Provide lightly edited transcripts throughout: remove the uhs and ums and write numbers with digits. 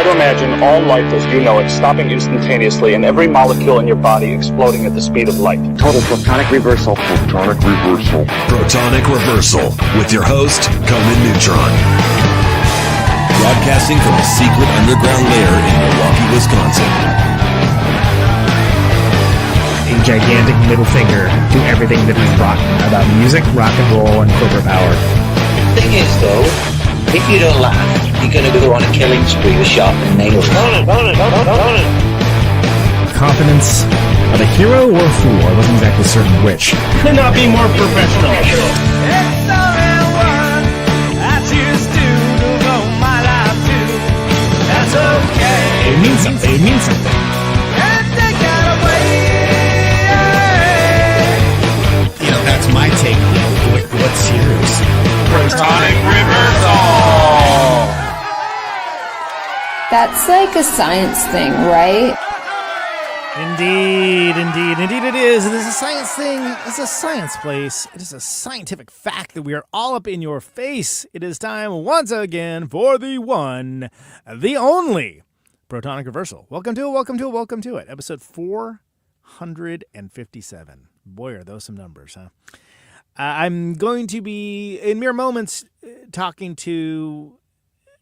to imagine all life as you know it stopping instantaneously and every molecule in your body exploding at the speed of light. Total protonic reversal. Protonic reversal. Protonic reversal with your host, Conan Neutron. Broadcasting from a secret underground lair in Milwaukee, Wisconsin. A gigantic middle finger to everything that is rock about music, rock and roll, and corporate power. The thing is, though, if you don't laugh, you're going to go on a killing spree with sharpened nails. Confidence of a hero or a fool. I wasn't exactly certain which. Could not be more professional. It means something. It means something. You know, that's my take. What's yours? Protonic reversal. That's like a science thing, right? Indeed it is. It is a science thing. It's a science place. It is a scientific fact that we are all up in your face. It is time once again for the one, the only Protonic Reversal. Welcome to it. Episode 457. Boy, are those some numbers, huh? I'm going to be, in mere moments, talking to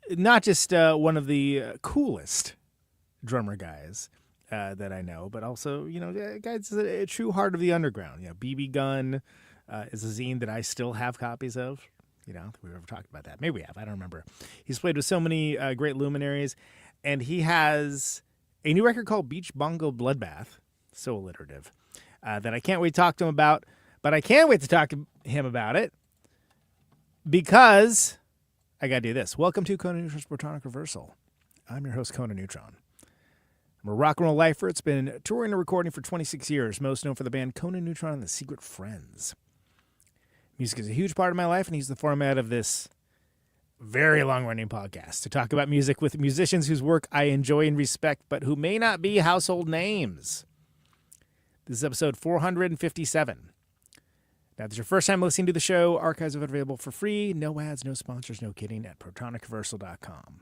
not just one of the coolest drummer guys that I know, but also, you know, guys, a true heart of the underground. You know, BBGun is a zine that I still have copies of. You know, we've ever talked about that. Maybe we have. I don't remember. He's played with so many great luminaries, and he has a new record called Beach Blanket Bloodbath. So alliterative. That I can't wait to talk to him about, but I can't wait to talk to him about it because I got to do this. Welcome to Conan Neutron's Protonic Reversal. I'm your host, Conan Neutron. I'm a rock and roll lifer. It's been touring and recording for 26 years, most known for the band Conan Neutron and the Secret Friends. Music is a huge part of my life, and he's the format of this very long-running podcast to talk about music with musicians whose work I enjoy and respect, but who may not be household names. This is episode 457. Now, if it's your first time listening to the show, archives are available for free. No ads, no sponsors, no kidding, at protonicreversal.com.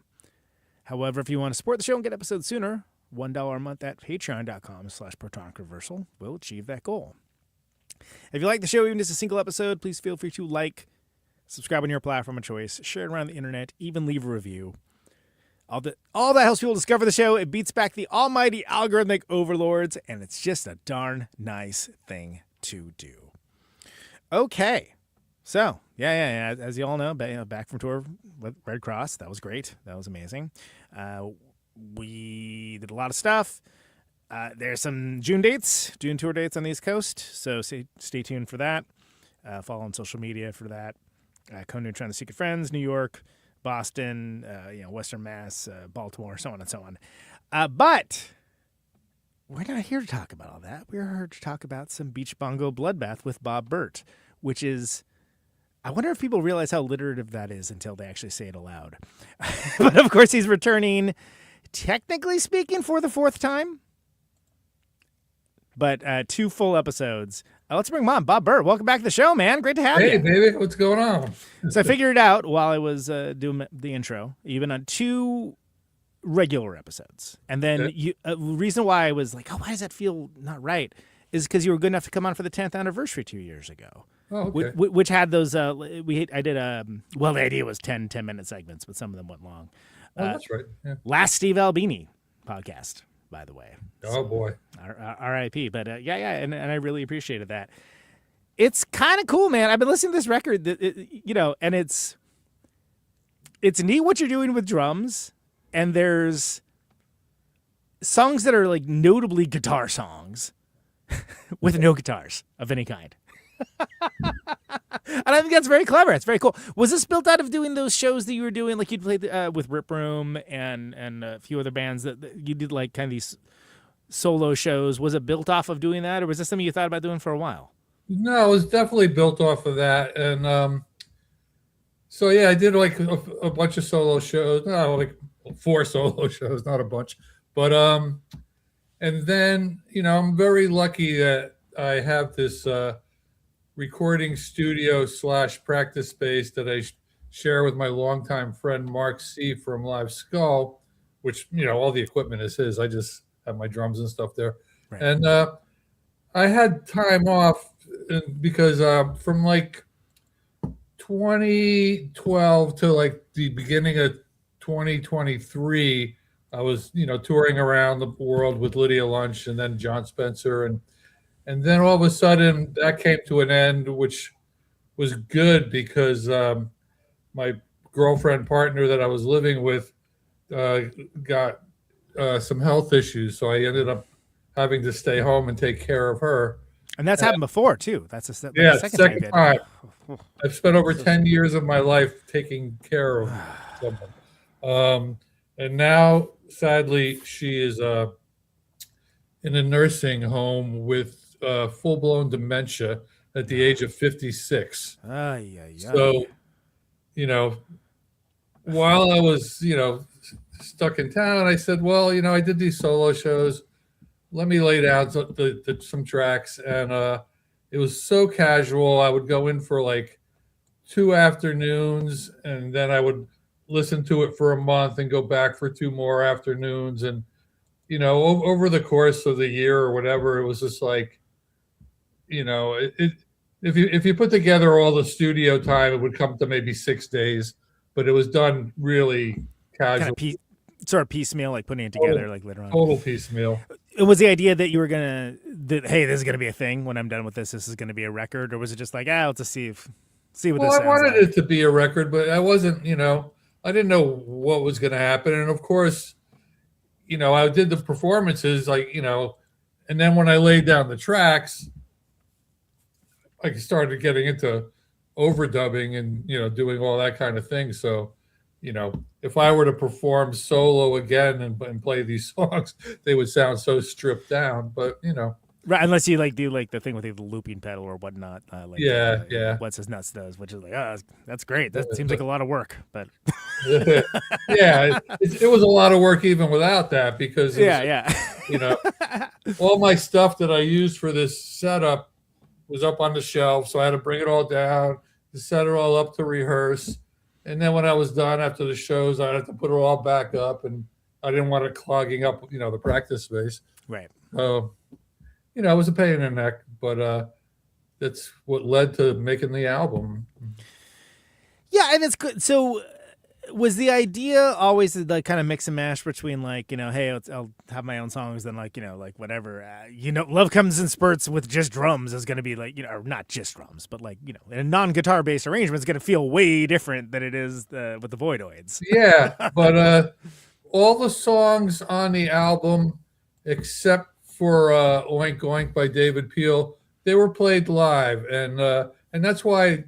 However, if you want to support the show and get episodes sooner, $1 a month at patreon.com/protonicreversal will achieve that goal. If you like the show, even just a single episode, please feel free to like, subscribe on your platform of choice, share it around the internet, even leave a review. All that helps people discover the show. It beats back the almighty algorithmic overlords, and it's just a darn nice thing to do. Okay. So, yeah. As you all know, back from tour with Red Cross. That was great. That was amazing. We did a lot of stuff. There's some June tour dates on the East Coast, so stay tuned for that. Follow on social media for that. Conan Neutron, the Secret Friends, New York, Boston, Western Mass, Baltimore, so on and so on. But we're not here to talk about all that. We're here to talk about some Beach Blanket Bloodbath with Bert, which is, I wonder if people realize how alliterative that is until they actually say it aloud. But of course, he's returning, technically speaking, for the fourth time. But 2 full episodes. Let's bring him on. Bert, welcome back to the show, man. Great to have you. Hey, baby. What's going on? So I figured it out while I was doing the intro, even on 2 regular episodes. And then the reason why I was like, why does that feel not right, is because you were good enough to come on for the 10th anniversary 2 years ago. Oh, okay. Which had those, the idea was 10-minute segments, but some of them went long. Oh, that's right. Yeah. Last Steve Albini podcast, by the way. Oh, boy. R.I.P. But and I really appreciated that. It's kind of cool, man. I've been listening to this record, and it's neat what you're doing with drums, and there's songs that are like notably guitar songs with no guitars of any kind. And I think that's very clever. It's very cool. Was this built out of doing those shows that you were doing, like you'd played with Rip Room and a few other bands that you did, like kind of these solo shows? Was it built off of doing that, or was this something you thought about doing for a while? No, it was definitely built off of that. And so, yeah, I did like a bunch of solo shows. No, like 4 solo shows, not a bunch. But, and then, I'm very lucky that I have this recording studio / practice space that I share with my longtime friend Mark C. from Live Skull, which, all the equipment is his. I just have my drums and stuff there. Right. And I had time off because from like 2012 to like the beginning of 2023, I was, touring around the world with Lydia Lunch and then Jon Spencer. And then all of a sudden that came to an end, which was good because my girlfriend partner that I was living with got some health issues. So I ended up having to stay home and take care of her. And that's happened before too. That's the second time. I've spent over 10 years of my life taking care of someone. And now, sadly, she is in a nursing home with full-blown dementia at the age of 56. So, while I was, stuck in town, I said, well, I did these solo shows. Let me lay down some tracks. And it was so casual. I would go in for like 2 afternoons, and then I would listen to it for a month and go back for 2 more afternoons. And, over the course of the year or whatever, it was just like, if you put together all the studio time, it would come to maybe 6 days, but it was done really casual. Sort of piecemeal, like putting it together, like later on. Total piecemeal. It was the idea that you were hey, this is gonna be a thing. When I'm done with this is gonna be a record, or was it just like, let's just see what this sounds I wanted like? it to be a record, but I wasn't, I didn't know what was going to happen. And of course, I did the performances, like, and then when I laid down the tracks, I started getting into overdubbing and, doing all that kind of thing. So, if I were to perform solo again and play these songs, they would sound so stripped down, but, Right, unless you do the thing with the looping pedal or whatnot. What's His Nuts does, which is like, that's great. That seems like a lot of work, but it was a lot of work even without that because all my stuff that I used for this setup was up on the shelf, so I had to bring it all down, to set it all up to rehearse, and then when I was done after the shows, I had to put it all back up, and I didn't want it clogging up, the practice space. Right. It was a pain in the neck, but that's what led to making the album. Yeah, and it's good. So was the idea always to kind of mix and mash between hey, I'll have my own songs, then whatever, Love Comes in Spurts with just drums is going to be or not just drums, but in a non-guitar based arrangement, it's going to feel way different than it is with the Voidoids. Yeah, but all the songs on the album, except for Oink Oink by David Peel, they were played live, and that's why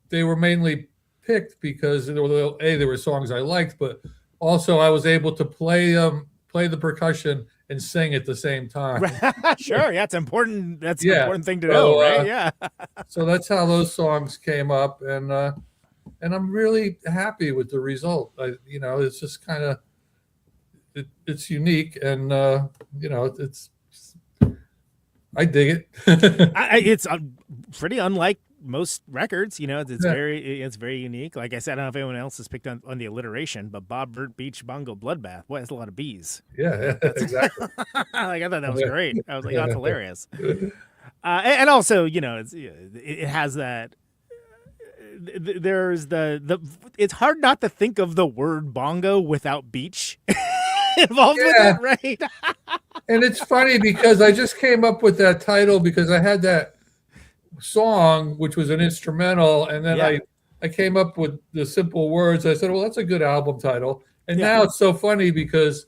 they were mainly picked, because they were songs I liked, but also I was able to play the percussion and sing at the same time. Sure, yeah, it's important. That's an important thing to know, right? Yeah. So that's how those songs came up, and I'm really happy with the result. It's just kind of it's unique, and it's. I dig it. It's pretty unlike most records, it's very unique. Like I said, I don't know if anyone else has picked on the alliteration, but Bob, Bert, Beach, Bongo, Bloodbath. Boy, that's a lot of B's. Yeah, exactly. I thought that was great. I was like, that's hilarious. And also, it has that. There's the. It's hard not to think of the word bongo without beach involved with it, right? And it's funny because I just came up with that title because I had that song, which was an instrumental, and then I came up with the simple words. I said, well, that's a good album title. And now it's so funny because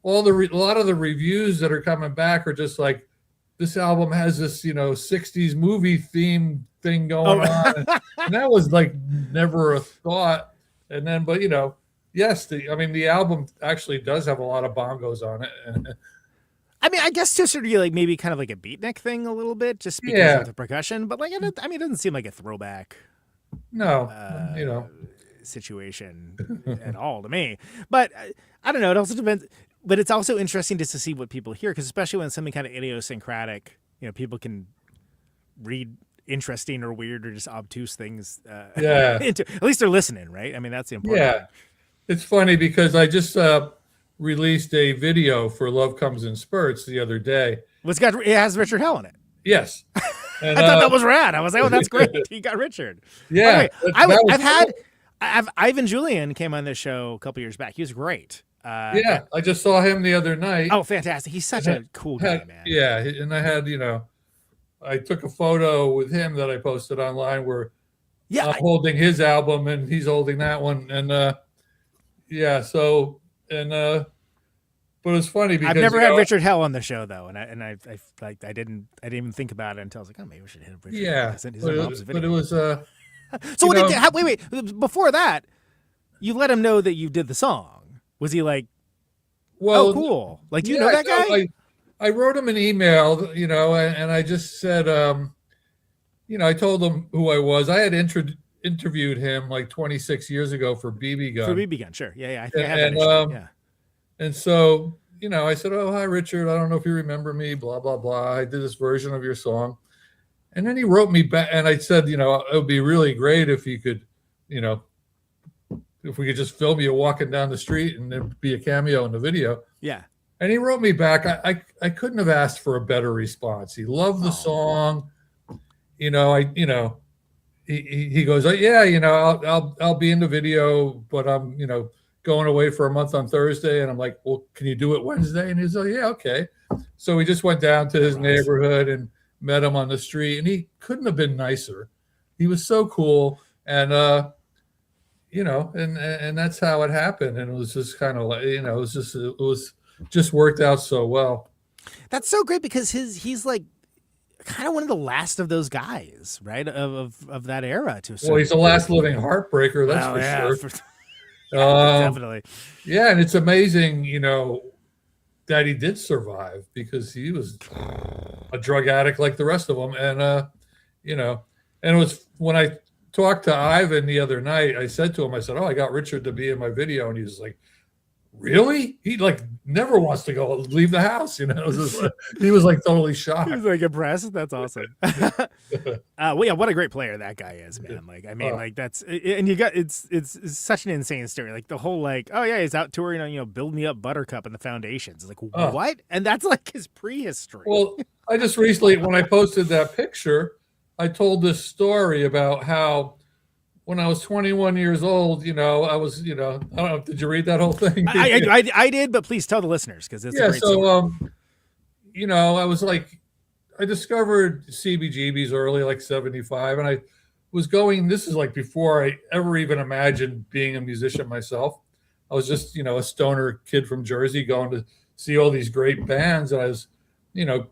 a lot of the reviews that are coming back are just like, this album has this, 60s movie theme thing going on. And that was like never a thought. And then, but yes, the album actually does have a lot of bongos on it. I guess to sort of maybe kind of like a beatnik thing a little bit, just because of the percussion. But it doesn't seem like a throwback. No, situation at all to me. But I don't know. It also depends. But it's also interesting just to see what people hear, because especially when something kind of idiosyncratic, people can read interesting or weird or just obtuse things. At least they're listening, right? That's the important thing. It's funny because I just released a video for Love Comes in Spurts the other day. It has Richard Hell in it. Yes. And, I thought that was rad. I was like, oh, that's great. He got Richard. Yeah. Ivan Julian came on this show a couple years back. He was great. I just saw him the other night. Oh, fantastic. He's such a cool guy, man. Yeah. And I had, I took a photo with him that I posted online where I'm holding his album and he's holding that one. And but it's funny because I've never had Richard Hell on the show though, and I didn't even think about it until I was like, oh, maybe we should hit Richard. Yeah, but it was so wait, before that, you let him know that you did the song. Was he like, well, oh, cool? Like, do you know that guy? I wrote him an email, and I just said, I told him who I was. I had interviewed him like 26 years ago for BBGun. For BBGun, sure. Yeah. I think I have that issue. And so, I said, oh, hi, Richard. I don't know if you remember me, blah, blah, blah. I did this version of your song. And then he wrote me back and I said, it would be really great if you could, if we could just film you walking down the street and there'd be a cameo in the video. Yeah. And he wrote me back. I couldn't have asked for a better response. He loved the song. He goes, oh, yeah, I'll be in the video, but I'm, going away for a month on Thursday. And I'm like, well, can you do it Wednesday? And he's like, yeah, okay. So we just went down to his neighborhood and met him on the street, and he couldn't have been nicer. He was so cool. And, and that's how it happened. And it was just kind of like, it was just worked out so well. That's so great because he's like kind of one of the last of those guys, right? Of that era. Well, he's the last living heartbreaker. That's for sure. Definitely. Yeah. And it's amazing, that he did survive because he was a drug addict like the rest of them. And, and it was when I talked to Ivan the other night, I said to him, I said, oh, I got Richard to be in my video. And he was like, really? He never wants to leave the house. He was like totally shocked. He was like impressed. That's awesome. Well, yeah, what a great player that guy is, man. Like, I mean, that's, and you got, it's such an insane story. Like the whole, oh yeah, he's out touring on, Build Me Up Buttercup and the Foundations. Like, what? And that's like his prehistory. Well, I just recently, when I posted that picture, I told this story about how when I was 21 years old, I was, I don't know, did you read that whole thing? I did, but please tell the listeners because it's a great story. I was like, I discovered CBGBs early, like 75, and I was going, this is like before I ever even imagined being a musician myself. I was just, a stoner kid from Jersey going to see all these great bands, and I was, and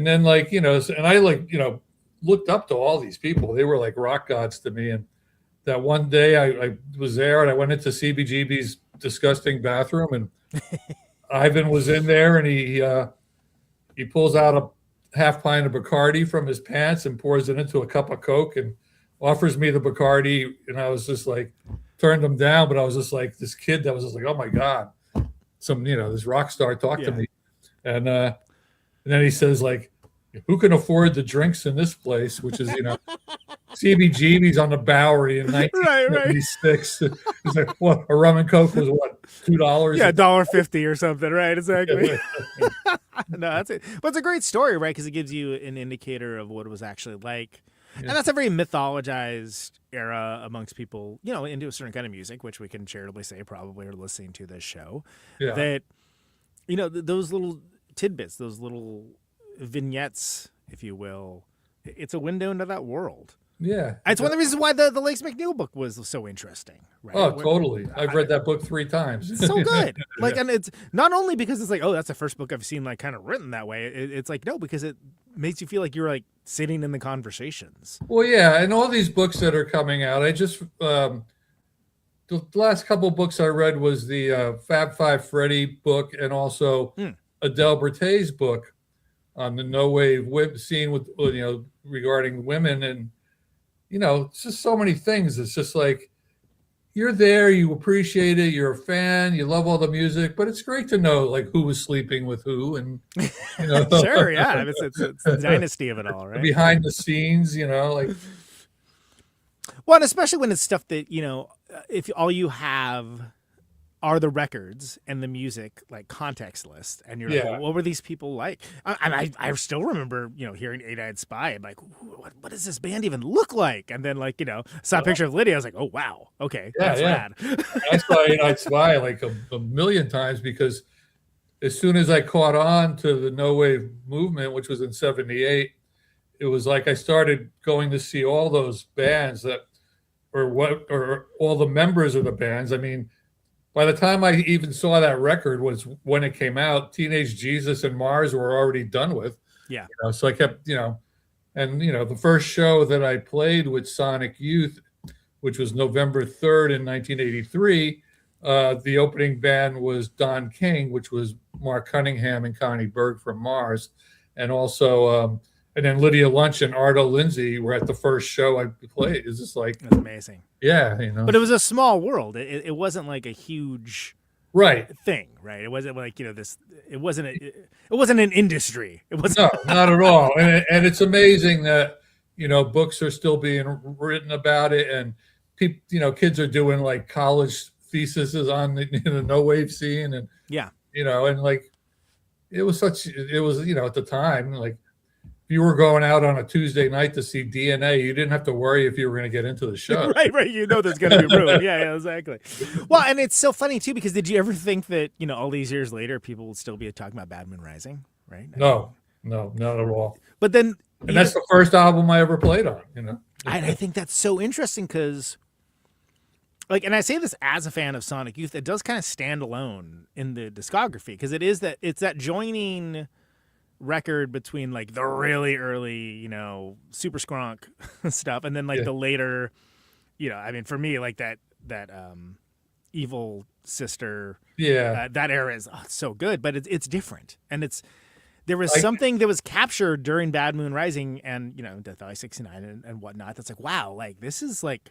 then and I looked up to all these people. They were like rock gods to me, and that one day I was there and I went into CBGB's disgusting bathroom and Ivan was in there and he pulls out a half pint of Bacardi from his pants and pours it into a cup of Coke and offers me the Bacardi. And I was just like, turned him down, but I was just like this kid that was just like, oh my God, this rock star talked to me. And then he says like, who can afford the drinks in this place? Which is, CBGB's on the Bowery in 1976. Right. He's like, what? A rum and Coke was what? $2? Yeah, $1.50 or something, right? Exactly. No, that's it. But it's a great story, right? Because it gives you an indicator of what it was actually like. Yeah. And that's a very mythologized era amongst people, into a certain kind of music, which we can charitably say probably are listening to this show. Yeah. That, those little tidbits, those little vignettes, if you will, it's a window into that world. Yeah. It's one of the reasons why the Lakes McNeil book was so interesting. Right? Oh, totally. I've read that book 3 times. It's so good. And it's not only because it's like, oh, that's the first book I've seen kind of written that way. It's like, no, because it makes you feel like you're sitting in the conversations. Well, yeah. And all these books that are coming out, I just, the last couple of books I read was the Fab Five Freddy book and also Adele Bertay's book on the no wave scene with, regarding women. And, it's just so many things. It's just like, you're there, you appreciate it, you're a fan, you love all the music, but it's great to know who was sleeping with who. And, sure. Yeah. It's the dynasty of it all, right? Behind the scenes, Well, and especially when it's stuff that, if all you have are the records and the music like context-less, and you're like, Yeah. well, what were these people like? I still remember, hearing Eight-Eyed Spy. I'm like, what does this band even look like? And then like, saw a picture of Lydia. I was like, oh wow, okay, that's rad. I saw Eight-Eyed Spy like a million times because as soon as I caught on to the no wave movement, which was in '78, it was like I started going to see all those bands or all the members of the bands. I mean, by the time I even saw that record was when it came out, Teenage Jesus and Mars were already done with. Yeah. So I kept, and the first show that I played with Sonic Youth, which was November 3rd in 1983, the opening band was Don King, which was Mark Cunningham and Connie Berg from Mars. And also, and then Lydia Lunch and Ardo Lindsay were at the first show I played. It's just like, That's amazing. Yeah, But it was a small world. It wasn't like a huge thing, right? It wasn't like this. It wasn't an industry. It wasn't. No, not at all. And it's amazing that books are still being written about it, and people, kids are doing like college theses on the no wave scene, and and like it was at the time like. If you were going out on a Tuesday night to see DNA, you didn't have to worry if you were going to get into the show. right. There's going to be room. Yeah, exactly. Well, and it's so funny, too, because did you ever think that, all these years later, people would still be talking about Bad Moon Rising, right? No, not at all. But then... And that's the first album I ever played on, I think that's so interesting because, like, and I say this as a fan of Sonic Youth, it does kind of stand alone in the discography because it's that joining... record between like the really early, super skronk stuff and then like the later, I mean for me like that Evil Sister, that era is so good, but it's different, and there was something that was captured during Bad Moon Rising and Death Valley 69 and whatnot that's like, wow, like this is like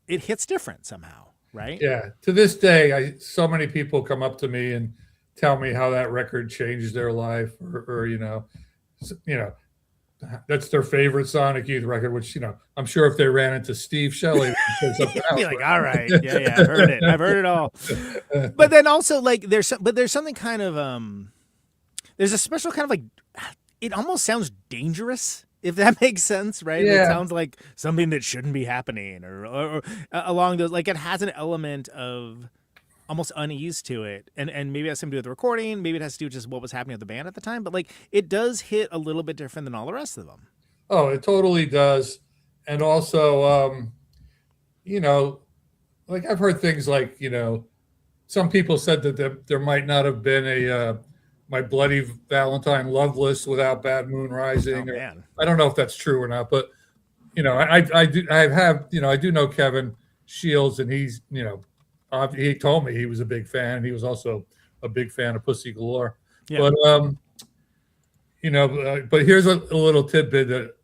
it hits different somehow, right? Yeah, to this day so many people come up to me and tell me how that record changed their life, or that's their favorite Sonic Youth record. Which I'm sure if they ran into Steve Shelley, they'd be like, "All right, yeah, I've heard it all." But then also like there's something kind of there's a special kind of like it almost sounds dangerous, if that makes sense, right? Yeah. It sounds like something that shouldn't be happening, or along those like it has an element of almost unease to it, and maybe it has something to do with the recording, maybe it has to do with just what was happening with the band at the time, but like it does hit a little bit different than all the rest of them. Oh, it totally does. And also like I've heard things like some people said that there might not have been a My Bloody Valentine Loveless without Bad Moon Rising. I don't know if that's true or not, but I do know Kevin Shields, and he's he told me he was a big fan. He was also a big fan of Pussy Galore. Yeah. But but here's a little tidbit that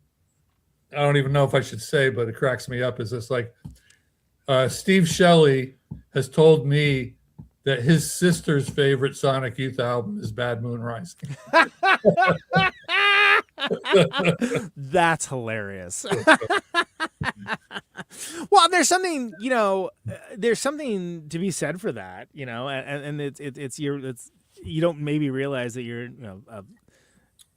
I don't even know if I should say, but it cracks me up. Is this like Steve Shelley has told me that his sister's favorite Sonic Youth album is Bad Moon Rising. That's hilarious. Well, there's something, there's something to be said for that, and it's you don't maybe realize that you're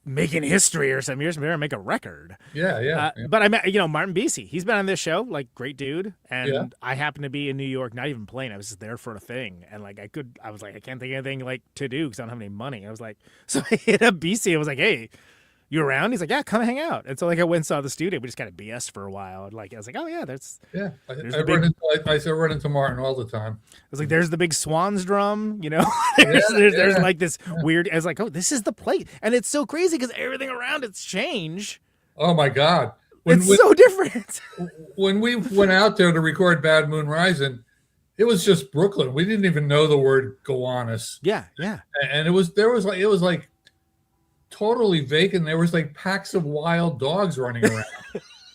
making history or something. You're just going to make a record. Yeah. But I met, Martin Beasy. He's been on this show, like great dude. And I happened to be in New York, not even playing. I was just there for a thing. And like, I was like, I can't think of anything like to do because I don't have any money. I was like, so I hit up Beasy. I was like, hey, you around? He's like, yeah, come hang out. And so like I went and saw the studio. We just kind of BS for a while. And like I was like, oh yeah, I run into Martin all the time. I was like, there's the big Swans drum, there's like this weird. I was like, oh, this is the place, and it's so crazy because everything around it's changed. Oh my god, it's so different. When we went out there to record Bad Moon Rising, it was just Brooklyn. We didn't even know the word Gowanus. Yeah, and it was like totally vacant. There was like packs of wild dogs running around,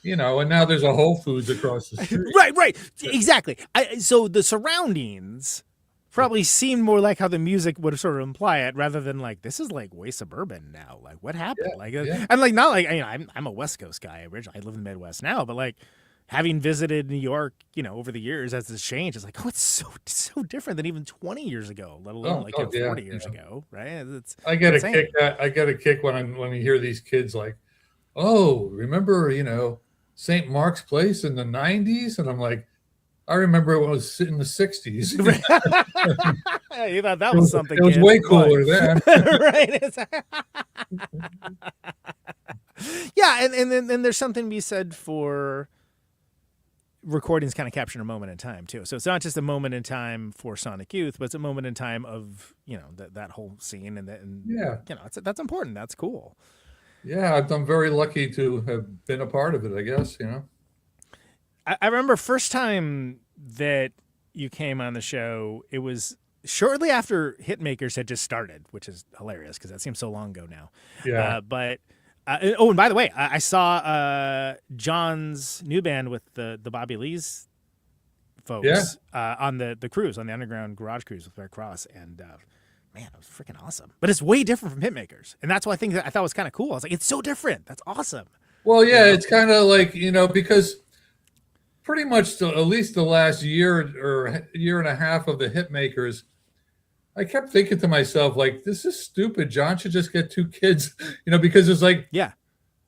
and now there's a Whole Foods across the street. Right. Exactly. So the surroundings probably seemed more like how the music would sort of imply it, rather than like, this is like way suburban now. Like what happened? And like, not like, I'm a West Coast guy originally. I live in the Midwest now, but like, having visited New York, over the years as it's changed, it's like, oh, it's so different than even 20 years ago, let alone 40 years ago, right? It's I get insane. a kick. I get a kick when you hear these kids like, oh, remember, St. Mark's Place in the 90s? And I'm like, I remember it was in the 60s. You thought that was something. It was way cooler then. Right. Yeah, and then there's something to be said for recordings kind of capturing a moment in time too. So it's not just a moment in time for Sonic Youth, but it's a moment in time of that whole scene, and that's important. That's cool. Yeah, I'm very lucky to have been a part of it, I guess. I remember first time that you came on the show, it was shortly after Hitmakers had just started, which is hilarious because that seems so long ago now. Yeah. And by the way, I saw John's new band with the Bobby Lee's folks on the cruise, on the Underground Garage Cruise with Red Cross, and man, it was freaking awesome. But it's way different from Hitmakers, and that's why I thought was kind of cool. I was like, it's so different. That's awesome. Well, yeah, it's kind of like because pretty much at least the last year or year and a half of the Hitmakers, I kept thinking to myself, like, this is stupid. John should just get 2 kids, because it's like,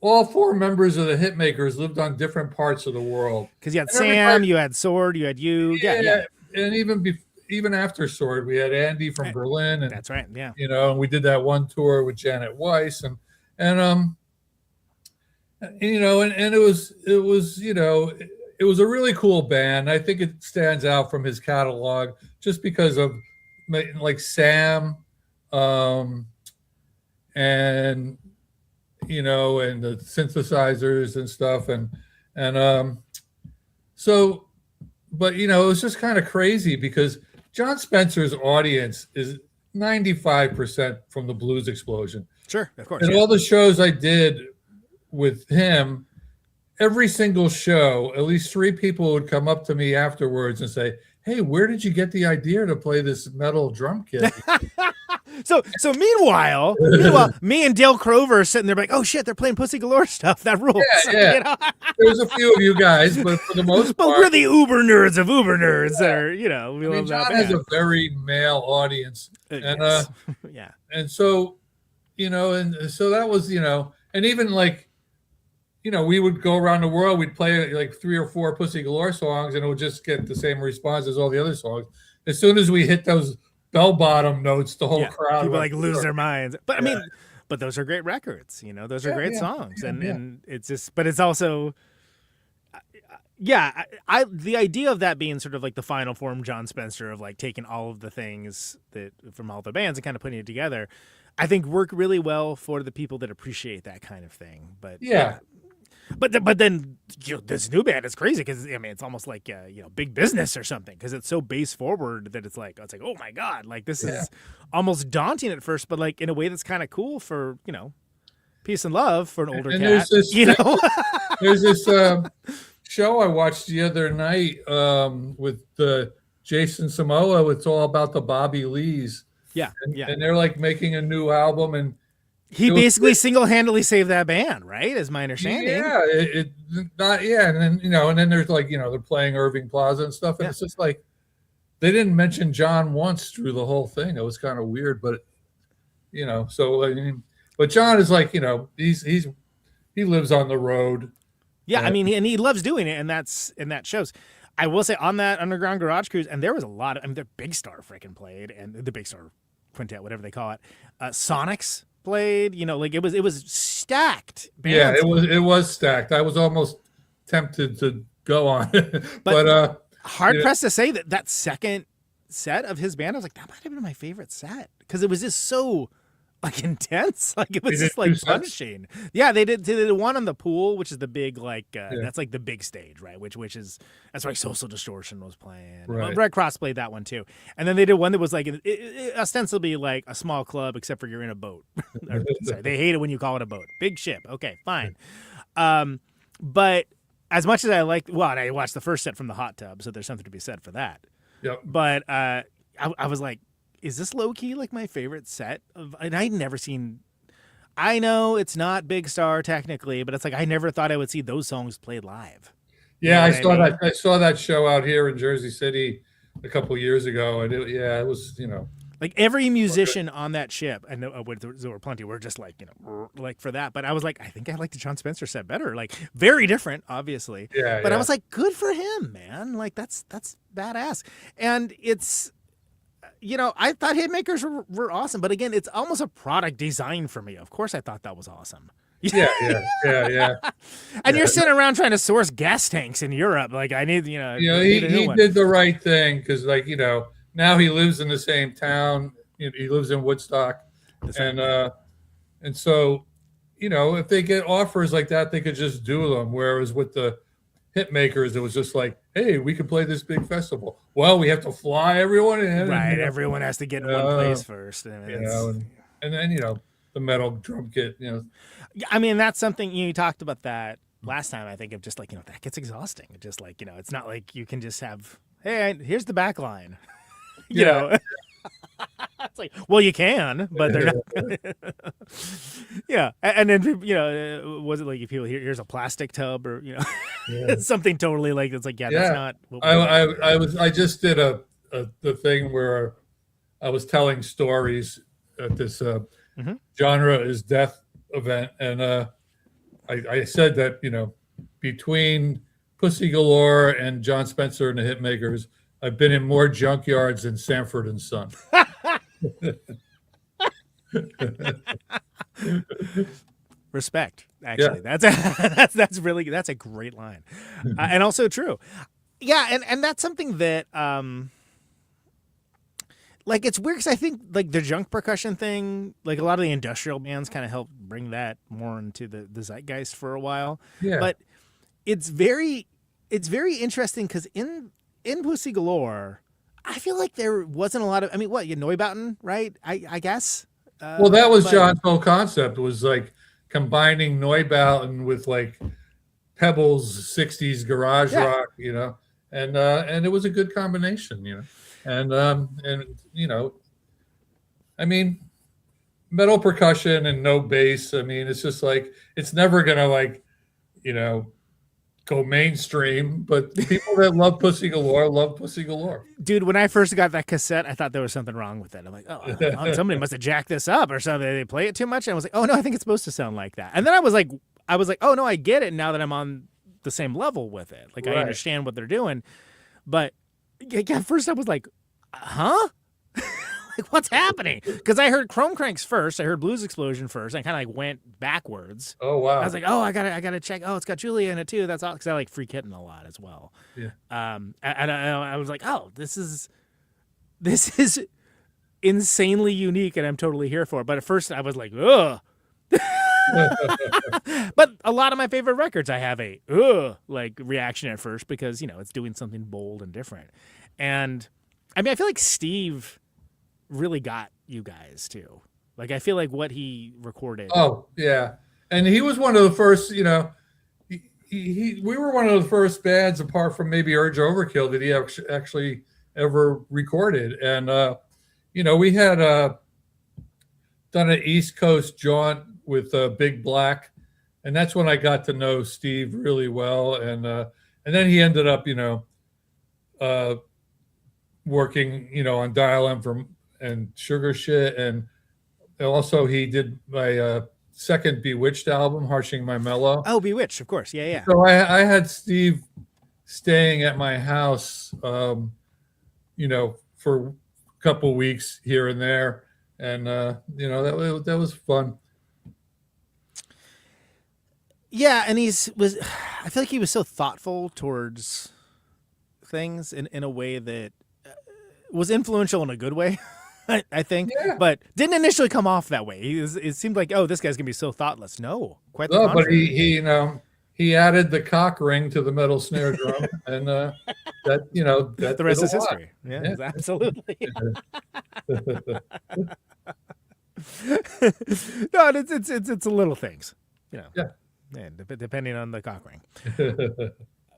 all 4 members of the Hitmakers lived on different parts of the world. Because you had Sam, you had Sword, you had you. Yeah. And even after Sword, we had Andy from Berlin. And, that's right. Yeah. And we did that one tour with Janet Weiss, and it was a really cool band. I think it stands out from his catalog just because of like Sam, and and the synthesizers and stuff, but it was just kind of crazy because Jon Spencer's audience is 95% from the Blues Explosion. Sure, of course. And all the shows I did with him, every single show, at least 3 people would come up to me afterwards and say, hey, where did you get the idea to play this metal drum kit? So meanwhile, me and Dale Crover are sitting there like, oh shit, they're playing Pussy Galore stuff. That rules. Yeah. There's a few of you guys, but for the most part, we're the uber nerds of uber nerds. We love John that. has a very male audience, and and so and so that was and even like we would go around the world, we'd play like 3 or 4 Pussy Galore songs, and it would just get the same response as all the other songs. As soon as we hit those bell bottom notes, the whole crowd people like lose their minds. But I mean, but those are great records. Those are great songs, and it's just. But it's also, I the idea of that being sort of like the final form Jon Spencer of like taking all of the things that from all the bands and kind of putting it together, I think work really well for the people that appreciate that kind of thing. But But then this new band is crazy because it's almost like big business or something because it's so base forward that it's like oh my god, like this is almost daunting at first, but like in a way that's kind of cool for peace and love for an older cat. There's this show I watched the other night with Jason Samoa. It's all about the Bobby Lees. And they're like making a new album, and he basically single-handedly saved that band, right? Is my understanding. And then and then there's like they're playing Irving Plaza and stuff, and it's just like they didn't mention John once through the whole thing. It was kind of weird, but so but John is like he lives on the road. Yeah, and he loves doing it, and that shows. I will say on that Underground Garage Cruise, and there was a lot of the Big Star freaking played, and the Big Star Quintet, whatever they call it, Sonics played, like it was stacked. Bands. Yeah, it was stacked. I was almost tempted to go on it, but hard pressed to say that second set of his band, I was like, that might have been my favorite set because it was just so like intense. Like it was just like punishing. Yeah, they did one on the pool, which is the big that's like the big stage, right? Which is that's where Social Distortion was playing. Right. Well, Red Cross played that one too, and then they did one that was like ostensibly like a small club, except for you're in a boat. Sorry, they hate it when you call it a boat. Big ship. Okay, fine. But as much as I I watched the first set from the hot tub, so there's something to be said for that. Yep. But I was like, is this low key like my favorite set of? And I'd never seen. I know it's not Big Star technically, but it's like I never thought I would see those songs played live. Yeah, You know what I mean? I saw that show out here in Jersey City a couple years ago, and it was, Like every musician on that ship, I know there were plenty. Were just like like for that. But I was like, I think I like the Jon Spencer set better. Like very different, obviously. Yeah, but yeah. I was like, good for him, man. Like that's badass. And it's, I thought Hitmakers were awesome. But again, it's almost a product design for me. Of course, I thought that was awesome. Yeah. And you're sitting around trying to source gas tanks in Europe. Like I need, he need a new one. did the right thing because, now he lives in the same town. He lives in Woodstock, and so, if they get offers like that, they could just do them. Whereas with the Hitmakers, it was just like, hey, we could play this big festival. Well, we have to fly everyone in. Right, everyone has to get in one place first. And then the metal drum kit. I mean, that's something you talked about that last time. I think of just like that gets exhausting. Just like it's not like you can just have, hey, here's the back line. You know, it's like, well, you can, but they're not. Yeah, and then was it like if people here's a plastic tub or something totally like it's like that's not. What I just did the thing where I was telling stories at this genre is death event, and I said that between Pussy Galore and Jon Spencer and the Hitmakers, I've been in more junkyards than Sanford and Son. Respect, actually. That's really that's a great line, and also true. Yeah, and that's something that like it's weird because I think like the junk percussion thing, like a lot of the industrial bands kind of helped bring that more into the zeitgeist for a while. Yeah, but it's very interesting because in Pussy Galore, I feel like there wasn't a lot of. I mean, what Neubauten, right? I guess. Well, that was John's whole concept, was like combining Neubauten with like Pebbles '60s garage rock, and it was a good combination, and I mean, metal percussion and no bass. I mean, it's just like it's never gonna go mainstream, but people that love Pussy Galore. Dude, when I first got that cassette, I thought there was something wrong with it. I'm like, oh, somebody must have jacked this up or something. They play it too much. And I was like, oh no, I think it's supposed to sound like that. And then I was like, oh no, I get it now that I'm on the same level with it. Like I understand what they're doing. But at first I was like, huh? Like, what's happening? Because I heard Chrome Cranks first. I heard Blues Explosion first. I kind of like went backwards. Oh wow! I was like, oh, I gotta check. Oh, it's got Julia in it too. That's all. Because I like Free Kitten a lot as well. Yeah. And I was like, oh, this is insanely unique, and I'm totally here for it. But at first, I was like, ugh. But a lot of my favorite records, I have a like reaction at first because it's doing something bold and different. And I mean, I feel like Steve really got you guys too. Like I feel like what he recorded. Oh yeah, and he was one of the first. We were one of the first bands, apart from maybe Urge Overkill, that he actually ever recorded. And we had done an East Coast jaunt with Big Black, and that's when I got to know Steve really well. And then he ended up working on Dial M and Sugar Shit, and also he did my second Bewitched album, Harshing My Mellow. Oh, Bewitched, of course. Yeah. So I had Steve staying at my house, for a couple weeks here and there, and that was fun. Yeah, and I feel like he was so thoughtful towards things in a way that was influential in a good way. I think, but didn't initially come off that way. It seemed like, oh, this guy's gonna be so thoughtless. No, quite the contrary. But he added the cock ring to the metal snare drum, and that the rest is history. Yeah. Absolutely. No, it's little things, and depending on the cock ring.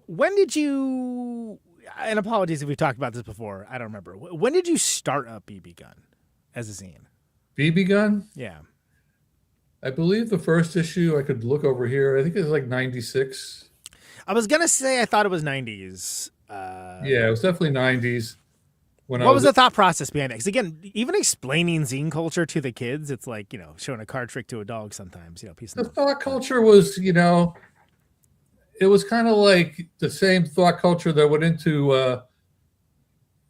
When did you? And apologies if we've talked about this before. I don't remember. When did you start up BBGun as a zine? BBGun? Yeah. I believe the first issue, I could look over here, I think it was like 96. I was gonna say I thought it was 90s. Yeah, it was definitely 90s. What was the thought process behind it? Because again, even explaining zine culture to the kids, it's like, you know, showing a card trick to a dog sometimes. You know, the thought culture was, you know, it was kind of like the same thought culture that went into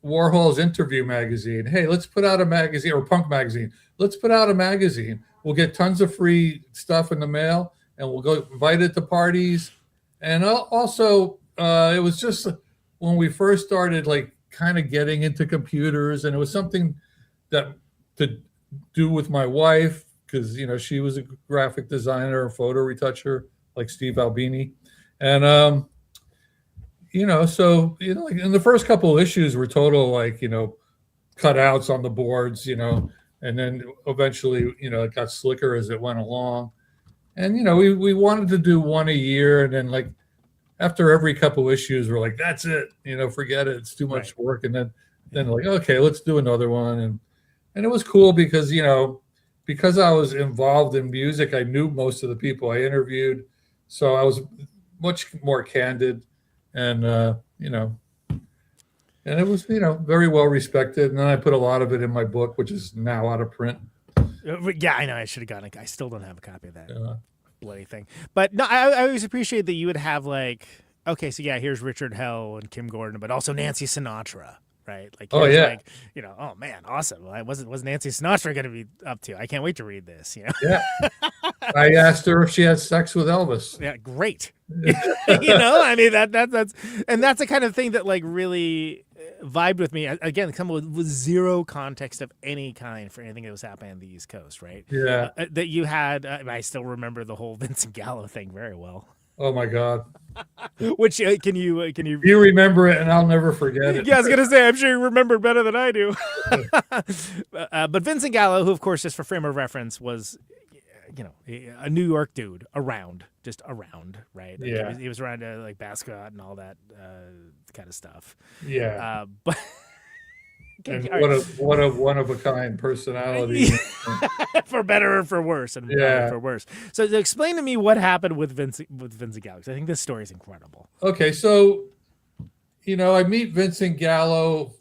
Warhol's Interview magazine. Hey, let's put out a magazine, or Punk magazine. Let's put out a magazine. We'll get tons of free stuff in the mail, and we'll go invite it to parties. And also, it was just when we first started, like, kind of getting into computers, and it was something that to do with my wife, because, you know, she was a graphic designer, a photo retoucher, like Steve Albini. And, you know, so, you know, like in the first couple of issues were total, like, you know, cutouts on the boards, you know, and then eventually, you know, it got slicker as it went along. And, you know, we wanted to do one a year, and then, like, after every couple issues, we're like, that's it, you know, forget it. It's too much work. And then like, okay, let's do another one. And it was cool because, you know, because I was involved in music, I knew most of the people I interviewed. So I was much more candid, and, you know, and it was, you know, very well respected. And then I put a lot of it in my book, which is now out of print. Yeah, I know. I should have gotten it. I still don't have a copy of that. Bloody thing. But no, I always appreciate that you would have, like, okay, so yeah, here's Richard Hell and Kim Gordon, but also Nancy Sinatra, right? Like, like, you know, oh man, awesome. Well, what's Nancy Sinatra going to be up to? I can't wait to read this. You know? Yeah. I asked her if she had sex with Elvis. Yeah, great. You know, I mean that's the kind of thing that, like, really vibed with me. Again, come with zero context of any kind for anything that was happening on the East Coast, right? Yeah. That you had. I still remember the whole Vincent Gallo thing very well. Oh my God. Which can you You remember it, and I'll never forget it. Yeah, I was gonna say, I'm sure you remember better than I do. But Vincent Gallo, who of course, just for frame of reference, was, you know, a New York dude, just around, right? Like, yeah, he was around like Basquiat and all that kind of stuff. Yeah, but and what a one of a kind personality, for better or for worse, and for worse. So explain to me what happened with Vincent Gallo, because I think this story is incredible. Okay, so, you know, I meet Vincent Gallo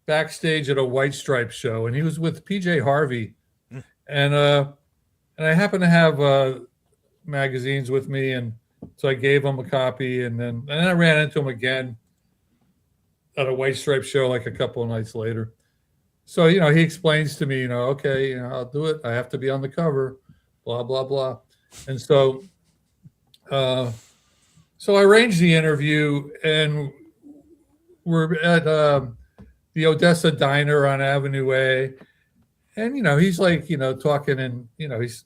backstage at a White Stripes show, and he was with PJ Harvey, and I happen to have magazines with me, and so I gave him a copy, and then I ran into him again at a White Stripes show like a couple of nights later. So, you know, he explains to me, you know, okay, you know, I'll do it. I have to be on the cover, blah, blah, blah. And so, so I arranged the interview, and we're at the Odessa Diner on Avenue A. And, you know, he's like, you know, talking, and, you know, he's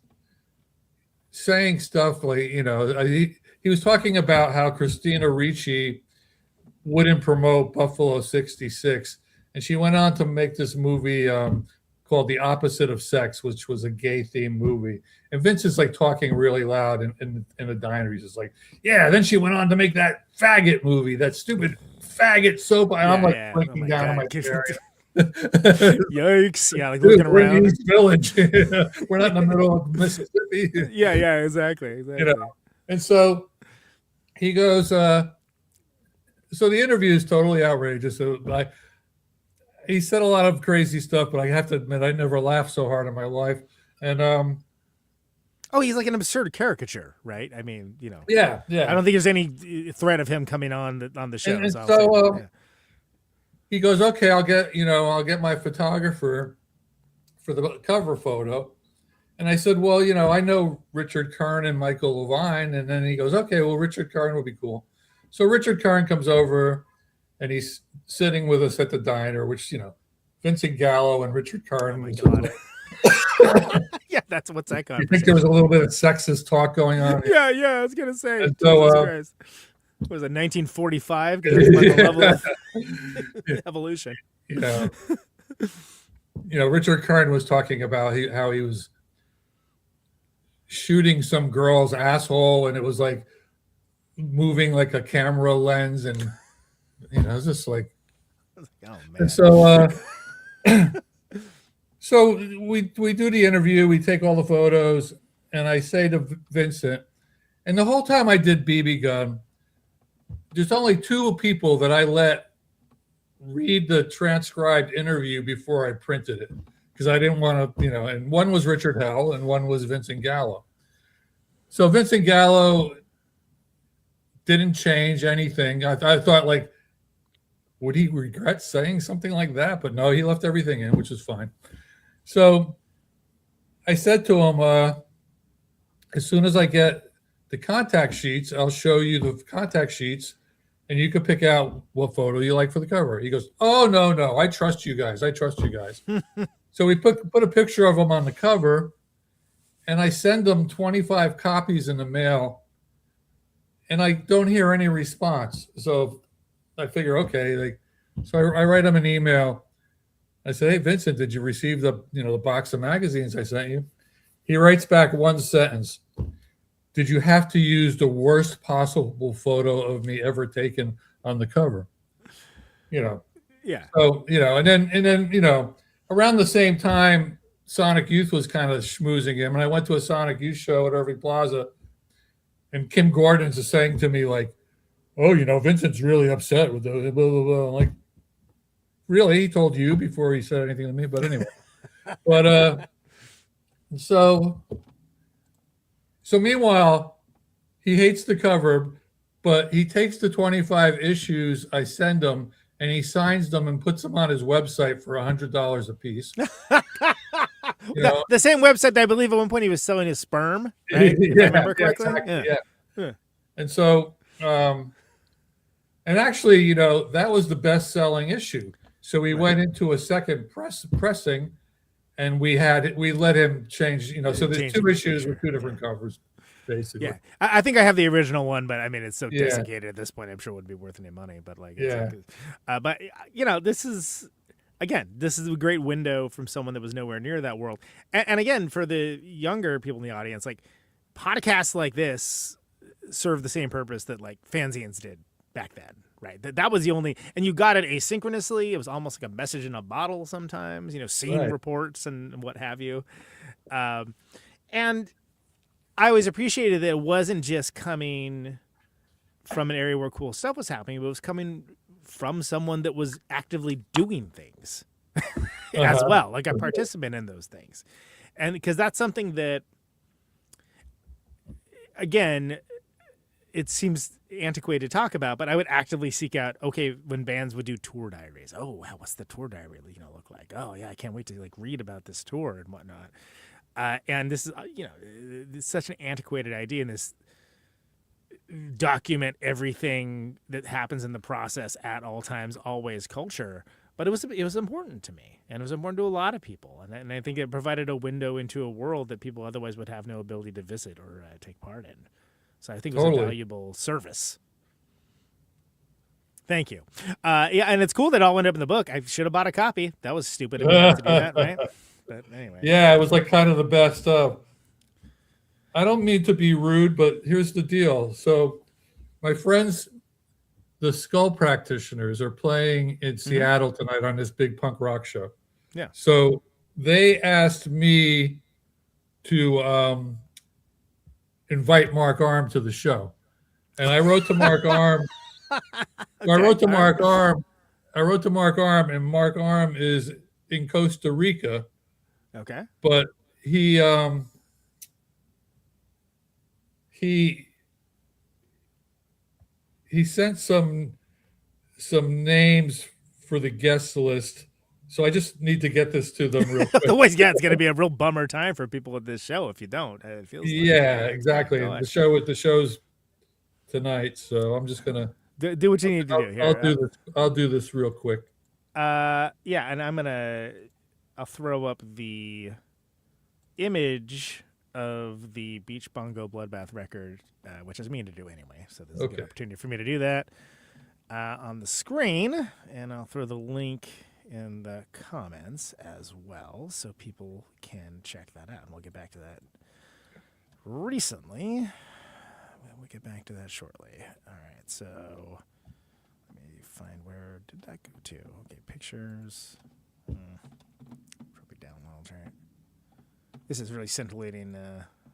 saying stuff like, you know, he was talking about how Christina Ricci wouldn't promote Buffalo 66. And she went on to make this movie called The Opposite of Sex, which was a gay themed movie. And Vince is like talking really loud in the diner. He's just like, yeah, then she went on to make that faggot movie, that stupid faggot soap. And I'm like blinking down on my chair. Yikes. Yeah, like looking around. East Village. We're not in the middle of Mississippi. Yeah, exactly. You know? And so he goes, so the interview is totally outrageous. So he said a lot of crazy stuff, but I have to admit, I never laughed so hard in my life. And oh, he's like an absurd caricature, right? I mean, you know. Yeah. I don't think there's any threat of him coming on the show. And so he goes, okay, I'll get my photographer for the cover photo. And I said, well, you know, I know Richard Kern and Michael Levine. And then he goes, okay, well, Richard Kern would be cool. So Richard Kern comes over, and he's sitting with us at the diner, which, you know, Vincent Gallo and Richard Kern. Oh my God. Yeah, that's what's that conversation. You think there was a little bit of sexist talk going on? Yeah, I was gonna say. And so, was it 1945? Because there's like a level of evolution. You know, Richard Kern was talking about how he was shooting some girl's asshole, and it was like moving like a camera lens, and you know, it's just like, oh man. And so so we do the interview, we take all the photos, and I say to Vincent, And the whole time I did BBGun, there's only 2 people that I let read the transcribed interview before I printed it, because I didn't want to, and one was Richard Hell and one was Vincent Gallo. So Vincent Gallo didn't change anything. I thought, like, would he regret saying something like that? But no, he left everything in, which is fine. So I said to him, as soon as I get the contact sheets, I'll show you the contact sheets, and you can pick out what photo you like for the cover. He goes, oh, no, I trust you guys. So we put a picture of him on the cover, and I send them 25 copies in the mail, and I don't hear any response. So I figure, okay, so I write him an email. I say, hey, Vincent, did you receive the box of magazines I sent you? He writes back one sentence. Did you have to use the worst possible photo of me ever taken on the cover? Yeah. So, and then, around the same time, Sonic Youth was kind of schmoozing him. And I went to a Sonic Youth show at Irving Plaza, and Kim Gordon's is saying to me, like, oh, Vincent's really upset with the blah, blah, blah. I'm like, really? He told you before he said anything to me? But anyway. But so meanwhile, he hates the cover, but he takes the 25 issues I send him, and he signs them and puts them on his website for $100 a piece. The same website that I believe at one point he was selling his sperm, right? If I remember correctly. Exactly, yeah. And so, and actually, that was the best-selling issue. So we went into a second pressing, and we let him change. So there's 2 issues with 2 different covers, basically. Yeah, I think I have the original one, but I mean, it's so desiccated at this point. I'm sure it wouldn't be worth any money. But but this is a great window from someone that was nowhere near that world. And again, for the younger people in the audience, like, podcasts like this serve the same purpose that like fanzines did back then. Right. That was the only, and you got it asynchronously. It was almost like a message in a bottle sometimes, scene reports and what have you. And I always appreciated that it wasn't just coming from an area where cool stuff was happening, but it was coming from someone that was actively doing things as well, like a participant in those things. And because that's something that, again, it seems antiquated to talk about, but I would actively seek out, okay, when bands would do tour diaries. Oh, wow, what's the tour diary look like? Oh, yeah, I can't wait to read about this tour and whatnot. And this is, it's such an antiquated idea, and this document everything that happens in the process at all times, always culture. But it was important to me, and it was important to a lot of people. And I think it provided a window into a world that people otherwise would have no ability to visit or take part in. So I think it was a valuable service. Thank you. And it's cool that it all ended up in the book. I should have bought a copy. That was stupid of me to do that, right? But anyway. Yeah, it was like kind of the best of. I don't mean to be rude, but here's the deal. So my friends, the Skull Practitioners, are playing in Seattle tonight on this big punk rock show. Yeah. So they asked me to invite Mark Arm to the show, and I wrote to Mark Arm. I wrote to Mark Arm, and Mark Arm is in Costa Rica. Okay. But he sent some names for the guest list. So I just need to get this to them real quick. It's going to be a real bummer time for people at this show if you don't. It feels exactly. The show's tonight, so I'm just gonna do what you need to do. Here. I'll do this real quick. And I'll throw up the image of the Beach Bongo Bloodbath record, which is mean to do anyway. So this is a good opportunity for me to do that on the screen, and I'll throw the link in the comments as well, so people can check that out. And we'll get back to that recently. We'll get back to that shortly. All right, so let me find, where did that go to? Okay, pictures. Probably downloads, right? This is really scintillating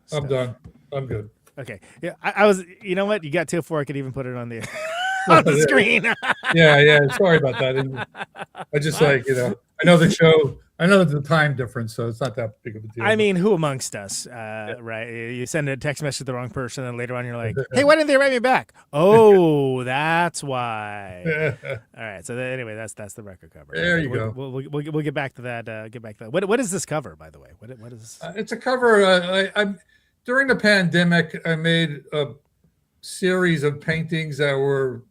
stuff. I'm done. I'm good. Okay. Yeah, I was. You know what? You got till 4. I could even put it on the on the screen. Yeah. Sorry about that. I just like, I know the show. I know the time difference, so it's not that big of a deal. I mean, who amongst us, right? You send a text message to the wrong person, and later on you're like, "Hey, why didn't they write me back?" Oh, that's why. All right. So anyway, that's the record cover. There you go. We'll get back to that. Get back to that. What is this cover, by the way? What is? It's a cover. During the pandemic, I made a series of paintings that were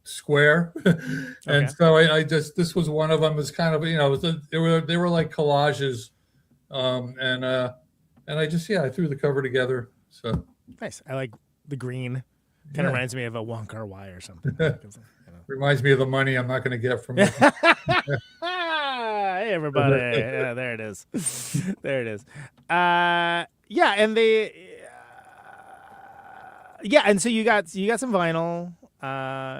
square, and so I just, this was one of them. It's kind of, they were like collages, and I just, I threw the cover together. So nice. I like the green. Kind of reminds me of a Wonkar Y or something. Reminds me of the money I'm not going to get from it. Hey everybody! Yeah, there it is. There it is. Yeah, and and so you got some vinyl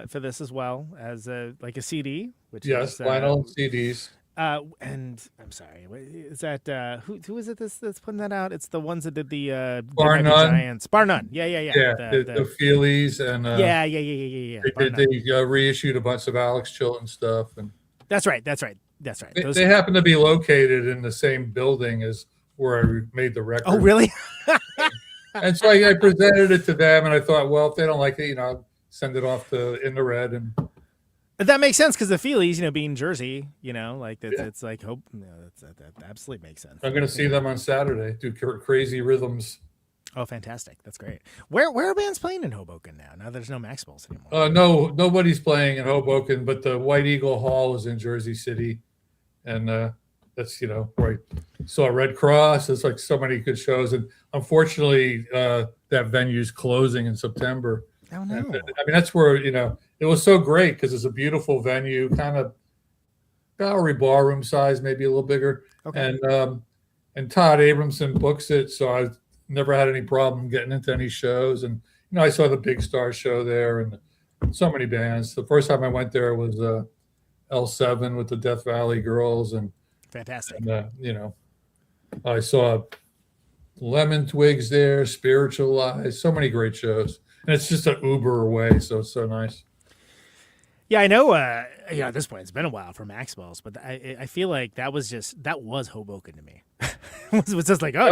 for this as well as like a CD, which is vinyl and CDs. And I'm sorry, is that who is it that's putting that out? It's the ones that did the Bar None. Giants. Bar None. Yeah. The Feelies and yeah. They reissued a bunch of Alex Chilton stuff, and that's right. They happen to be located in the same building as where I made the record. Oh, really? And so I presented it to them, and I thought, well, if they don't like it, I'll send it off to In the Red. And that makes sense because the Feelies, being Jersey, it's like hope. That absolutely makes sense. I'm going to see them on Saturday. Do Crazy Rhythms. Oh, fantastic! That's great. Where are bands playing in Hoboken now? Now there's no Maxwell's anymore. No, nobody's playing in Hoboken, but the White Eagle Hall is in Jersey City, and that's where I saw Red Cross. There's like so many good shows, and unfortunately, that venue's closing in September. Oh no! And, I mean, that's where it was so great because it's a beautiful venue, kind of Bowery ballroom size, maybe a little bigger. Okay. And Todd Abramson books it, so I never had any problem getting into any shows. And I saw the Big Star show there, and so many bands. The first time I went there was L7 with the Death Valley Girls, and fantastic. And, I saw Lemon Twigs there, Spiritualized, so many great shows. And it's just an Uber away, so it's so nice. Yeah, I know. At this point, it's been a while for Maxwell's, but I feel like that was Hoboken to me. It was just like, I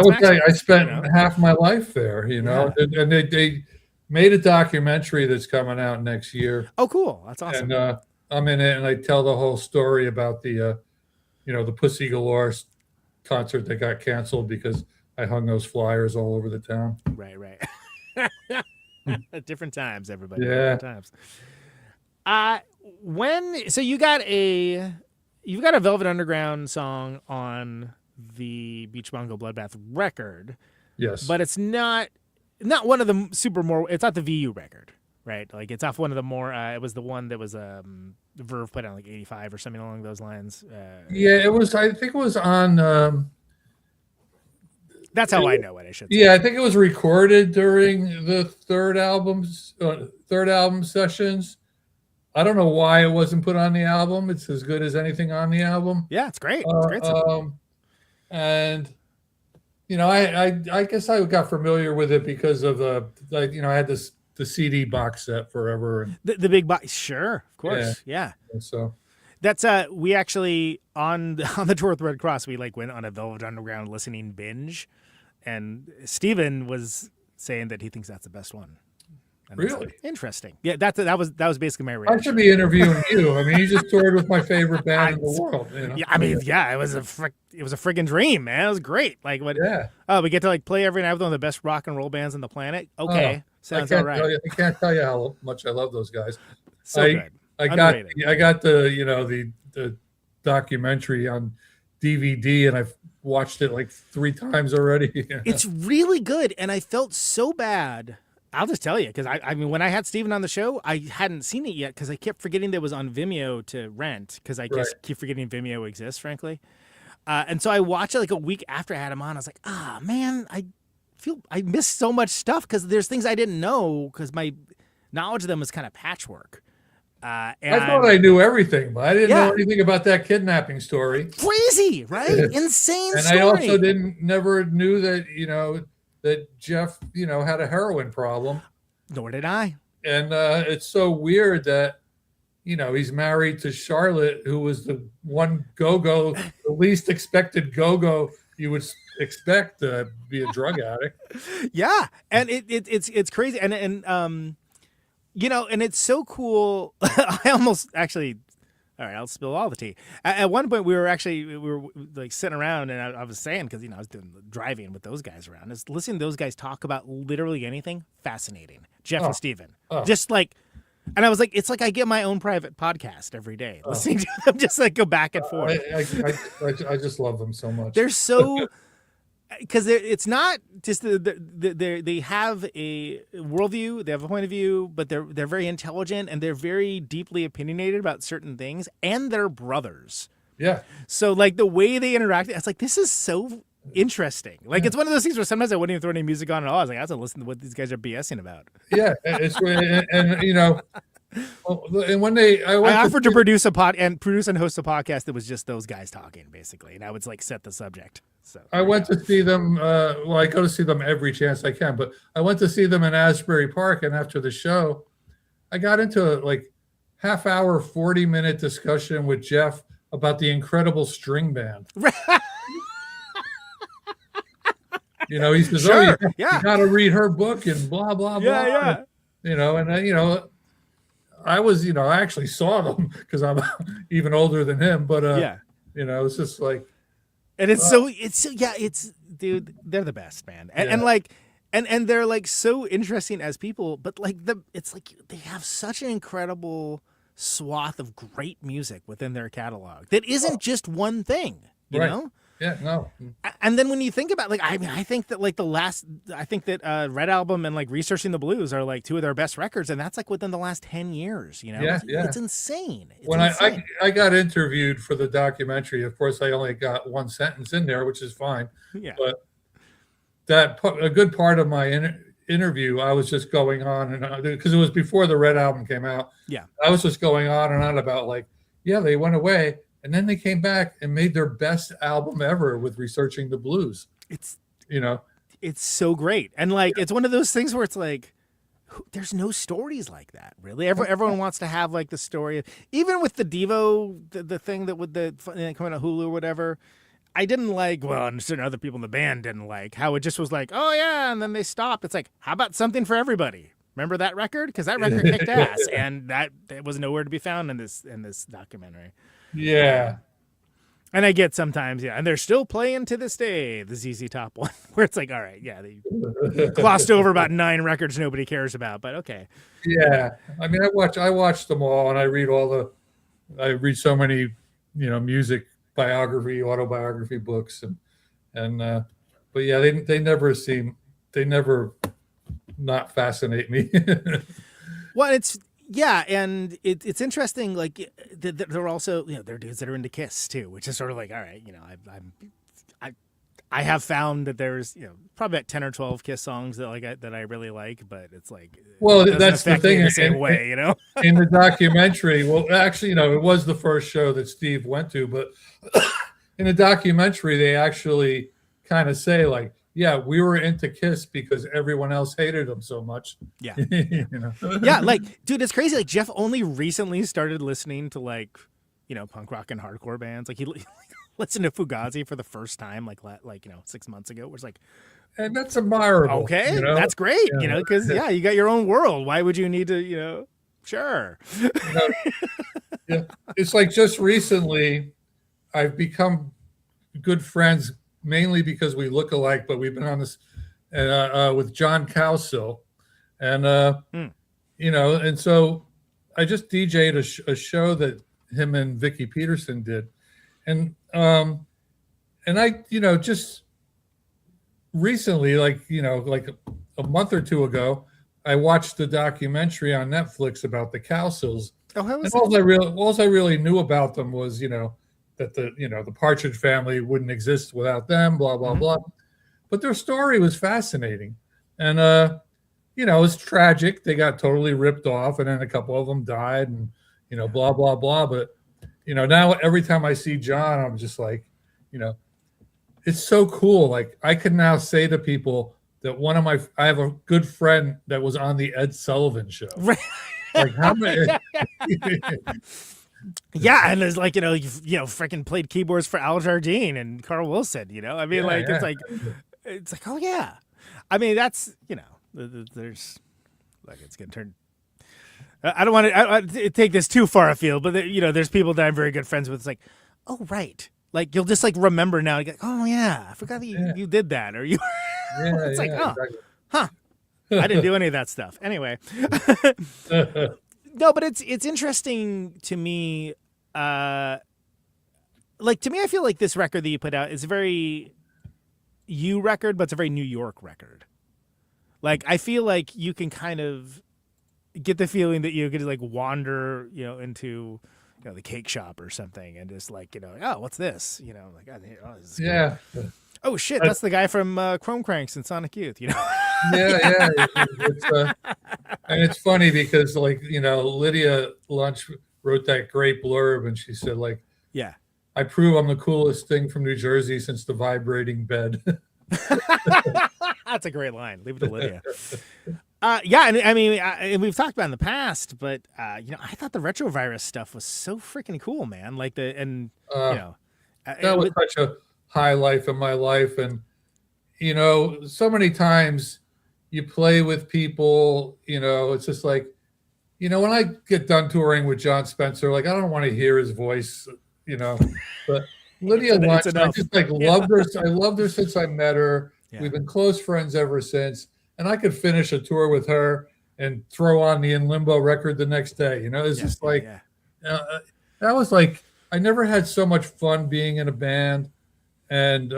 spent half my life there, and they made a documentary that's coming out next year. Oh, cool! That's awesome. And I'm in it, and I tell the whole story about the Pussy Galore concert that got canceled because I hung those flyers all over the town. Right. Different times, everybody. Yeah. Different times. So you've got a Velvet Underground song on the Beach Blanket Bloodbath record. Yes. But it's not one of the it's not the VU record, right? Like it's off one of the more it was the one that was Verve put on like 85 or something along those lines. It was, I think it was on that's how I know it, I should say. Yeah, I think it was recorded during the third album sessions. I don't know why it wasn't put on the album. It's as good as anything on the album. Yeah, it's great. It's great stuff. And I guess I got familiar with it because of I had the CD box set forever. And the big box, sure, of course, yeah. So that's we actually on the tour with Red Cross, we went on a Velvet Underground listening binge, and Steven was saying that he thinks that's the best one. And really interesting. Yeah, that was basically my reaction. I should be interviewing you. I mean, you just toured with my favorite band in the world. Yeah, I mean, it was a friggin' dream, man. It was great. We get to play every night with one of the best rock and roll bands on the planet. Okay, sounds all right. I can't tell you how much I love those guys. Good. I got the documentary on DVD, and I've watched it 3 times already. It's really good, and I felt so bad. I'll just tell you, because I mean, when I had Steven on the show, I hadn't seen it yet because I kept forgetting that it was on Vimeo to rent because I just keep forgetting Vimeo exists, frankly. And so I watched it a week after I had him on. I was like, man, I feel I missed so much stuff because there's things I didn't know because my knowledge of them was kind of patchwork. I thought I knew everything, but I didn't know anything about that kidnapping story. Crazy, right? Insane and story. I also never knew that, that Jeff, had a heroin problem. Nor did I. And it's so weird that, he's married to Charlotte, who was the one go-go, the least expected go-go you would expect to be a drug addict. Yeah, and it's crazy, and and it's so cool. I almost actually. All right, I'll spill all the tea. At one point, we were like sitting around, and I was saying, because I was doing driving with those guys around, is listening to those guys talk about literally anything fascinating. Jeff and Steven. Just like, and I was like, it's like I get my own private podcast every day, listening to them just like go back and forth. I just love them so much. They're so. Because it's not just they have a worldview, they have a point of view, but they're very intelligent and they're very deeply opinionated about certain things, and they're brothers. Yeah. So like the way they interact, it's like, this is so interesting. Like it's one of those things where sometimes I wouldn't even throw any music on at all. I was like, I have to listen to what these guys are BSing about. Yeah, it's and when I offered to produce and host a podcast that was just those guys talking, basically, and I would like set the subject. So I went to see them. I go to see them every chance I can, but I went to see them in Asbury Park, and after the show, I got into like half-hour, 40-minute discussion with Jeff about the Incredible String Band. He says, sure, you got to read her book and blah blah blah. Yeah. And then I actually saw them because I'm even older than him, but it's just like. And dude, they're the best, man. And they're like so interesting as people, but like it's like they have such an incredible swath of great music within their catalog that isn't just one thing, you know? Yeah, no. And then when you think about I think that Red Album and like Researching the Blues are like two of their best records, and that's like within the last 10 years, It's insane. When I got interviewed for the documentary, of course I only got one sentence in there, which is fine. Yeah. But a good part of my interview, I was just going on and on, because it was before the Red Album came out. Yeah. I was just going on and on about they went away. And then they came back and made their best album ever with Researching the Blues. It's so great. And it's one of those things where it's like, there's no stories like that, really. Everyone wants to have like the story. Even with the Devo, the thing that with the coming on Hulu or whatever, I didn't like, and certain other people in the band didn't like, how it just was like, oh yeah, and then they stopped. It's like, how about Something for Everybody? Remember that record? Because that record kicked ass, and that was nowhere to be found in this documentary. Yeah. And I get sometimes, and they're still playing to this day, the ZZ Top one, where it's like, all right, they glossed over about 9 records nobody cares about, but okay. Yeah. I mean, I watch them all, and I read I read so many, music autobiography books, but yeah, they never not fascinate me. Well, and it's interesting. Like they're also, they're dudes that are into Kiss too, which is sort of like, all right, I have found that there's probably about 10 or 12 Kiss songs that I really like, but it's like, that's the thing. The same way, in the documentary. Well, actually, it was the first show that Steve went to, but in the documentary, they actually kind of say like, yeah, we were into Kiss because everyone else hated them so much. Yeah. Yeah, dude, it's crazy. Like, Jeff only recently started listening to punk rock and hardcore bands. Like, he listened to Fugazi for the first time, 6 months ago. Where it's like, and that's admirable. Okay, that's great. Because you got your own world. Why would you need to, sure. Yeah, it's like just recently, I've become good friends. Mainly because we look alike, but we've been on this with John Cowsill, and and so I just DJ'd a show that him and Vicky Peterson did, and I just recently, like a month or two ago, I watched the documentary on Netflix about the Cowsills. Oh, how was all I really knew about them was that the Partridge Family wouldn't exist without them, blah, blah, blah. But their story was fascinating. And, it was tragic. They got totally ripped off, and then a couple of them died, and, blah, blah, blah. But, now every time I see John, I'm just like, it's so cool. Like, I can now say to people, that I have a good friend that was on the Ed Sullivan Show. Right. Like how many? Yeah, and there's like, freaking played keyboards for Al Jardine and Carl Wilson, I mean, it's like, oh yeah. I mean, that's, there's like, it's going to turn, I don't want to take this too far afield, but there's people that I'm very good friends with. It's like, oh, right. Like, you'll just like remember now, like, oh yeah, I forgot that you did that. Or it's like, oh, exactly. Huh. I didn't do any of that stuff. Anyway. No, but it's interesting to me. To me, I feel like this record that you put out is a very you record, but it's a very New York record. Like, I feel like you can kind of get the feeling that you could like wander, into the cake shop or something, and just like, oh, what's this? Like, oh, this is yeah. Cool. Oh shit, that's the guy from Chrome Cranks and Sonic Youth. Yeah. And it's funny because Lydia Lunch wrote that great blurb, and she said yeah, I prove I'm the coolest thing from New Jersey since the vibrating bed. That's a great line. Leave it to Lydia. Yeah, and I mean, and we've talked about it in the past, but I thought the retrovirus stuff was so freaking cool, man. Like that was such a highlight of my life, and so many times you play with people, it's just like, when I get done touring with Jon Spencer, like I don't want to hear his voice, but Lydia Lunch, I just loved her. I loved her since I met her. Yeah. We've been close friends ever since. And I could finish a tour with her and throw on the In Limbo record the next day. It's just like, that was like, I never had so much fun being in a band. And,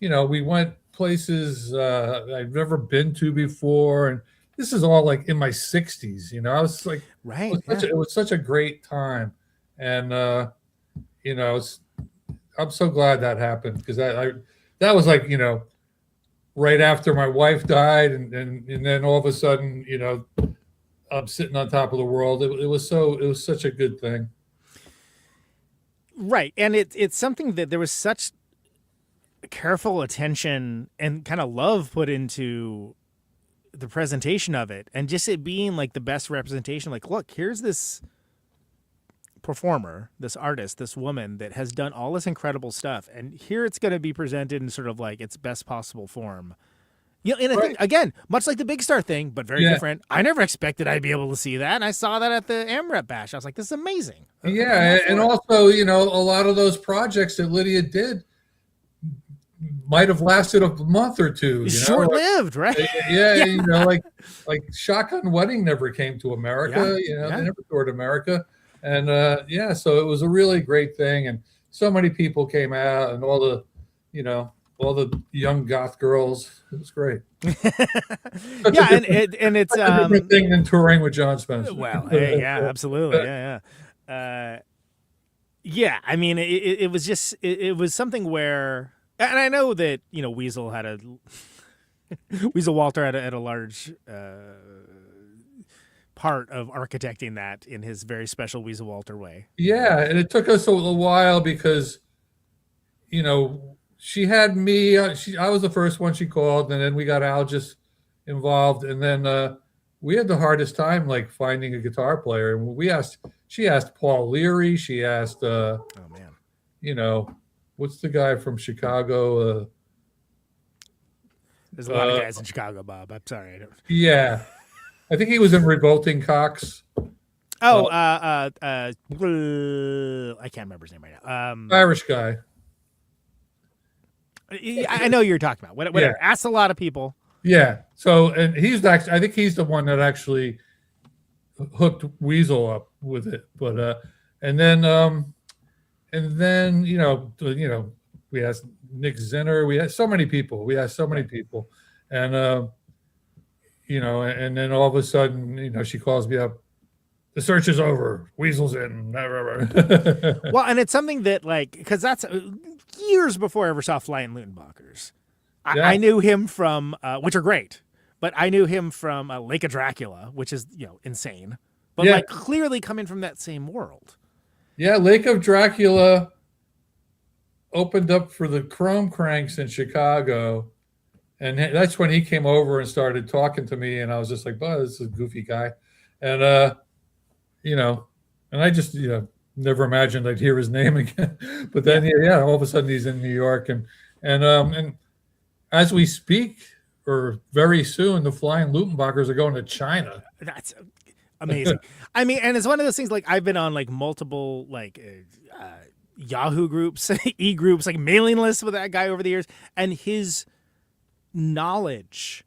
we went places I've never been to before. And this is all like in my 60s, I was like, right. It was such a great time. And, I'm so glad that happened because that was like, right after my wife died, and then all of a sudden, I'm sitting on top of the world. It was such a good thing. Right. And it's something that there was such careful attention and kind of love put into the presentation of it, and just it being like the best representation. Like, look, here's this performer, this artist, this woman that has done all this incredible stuff, and here it's going to be presented in sort of like its best possible form. And I think, again, much like the Big Star thing, but very different. I never expected I'd be able to see that, and I saw that at the AMREP Bash. I was like, this is amazing. Yeah, and also, a lot of those projects that Lydia did might have lasted a month or two. Short-lived, right? Yeah, like Shotgun Wedding never came to America. They never toured America. And so it was a really great thing, and so many people came out, and all the young goth girls. It was great. And it's a different thing than touring with Jon Spencer. Well, hey, yeah, absolutely, yeah. I mean, it was just it was something where, and I know that Weasel Walter had a large part of architecting that in his very special Weasel Walter way. Yeah, and it took us a little while because, she had me. I was the first one she called, and then we got Al just involved, and then we had the hardest time like finding a guitar player. And she asked Paul Leary. She asked, oh man, what's the guy from Chicago? There's a lot of guys in Chicago, Bob. I'm sorry. I don't. Yeah. I think he was in Revolting Cocks. Oh, I can't remember his name right now. Irish guy. I know you're talking about. Whatever. Yeah. Asked a lot of people. Yeah. So, and he's actually, I think he's the one that actually hooked Weasel up with it. But, and then, we asked Nick Zinner. We had so many people. And, and then all of a sudden, she calls me up. The search is over. Weasel's in. Well, and it's something that, because that's years before I ever saw Flying Lutenbachers. I knew him from, which are great, but I knew him from Lake of Dracula, which is, insane. But, clearly coming from that same world. Yeah, Lake of Dracula opened up for the Chrome Cranks in Chicago. And that's when he came over and started talking to me, and I was just like, "Buzz, this is a goofy guy," and you know, and I just never imagined I'd hear his name again. But then all of a sudden he's in New York, and as we speak, or very soon, the Flying Lutenbachers are going to China. That's amazing. I mean, and it's one of those things, like, I've been on like multiple like Yahoo groups, e-groups, like mailing lists with that guy over the years, and his knowledge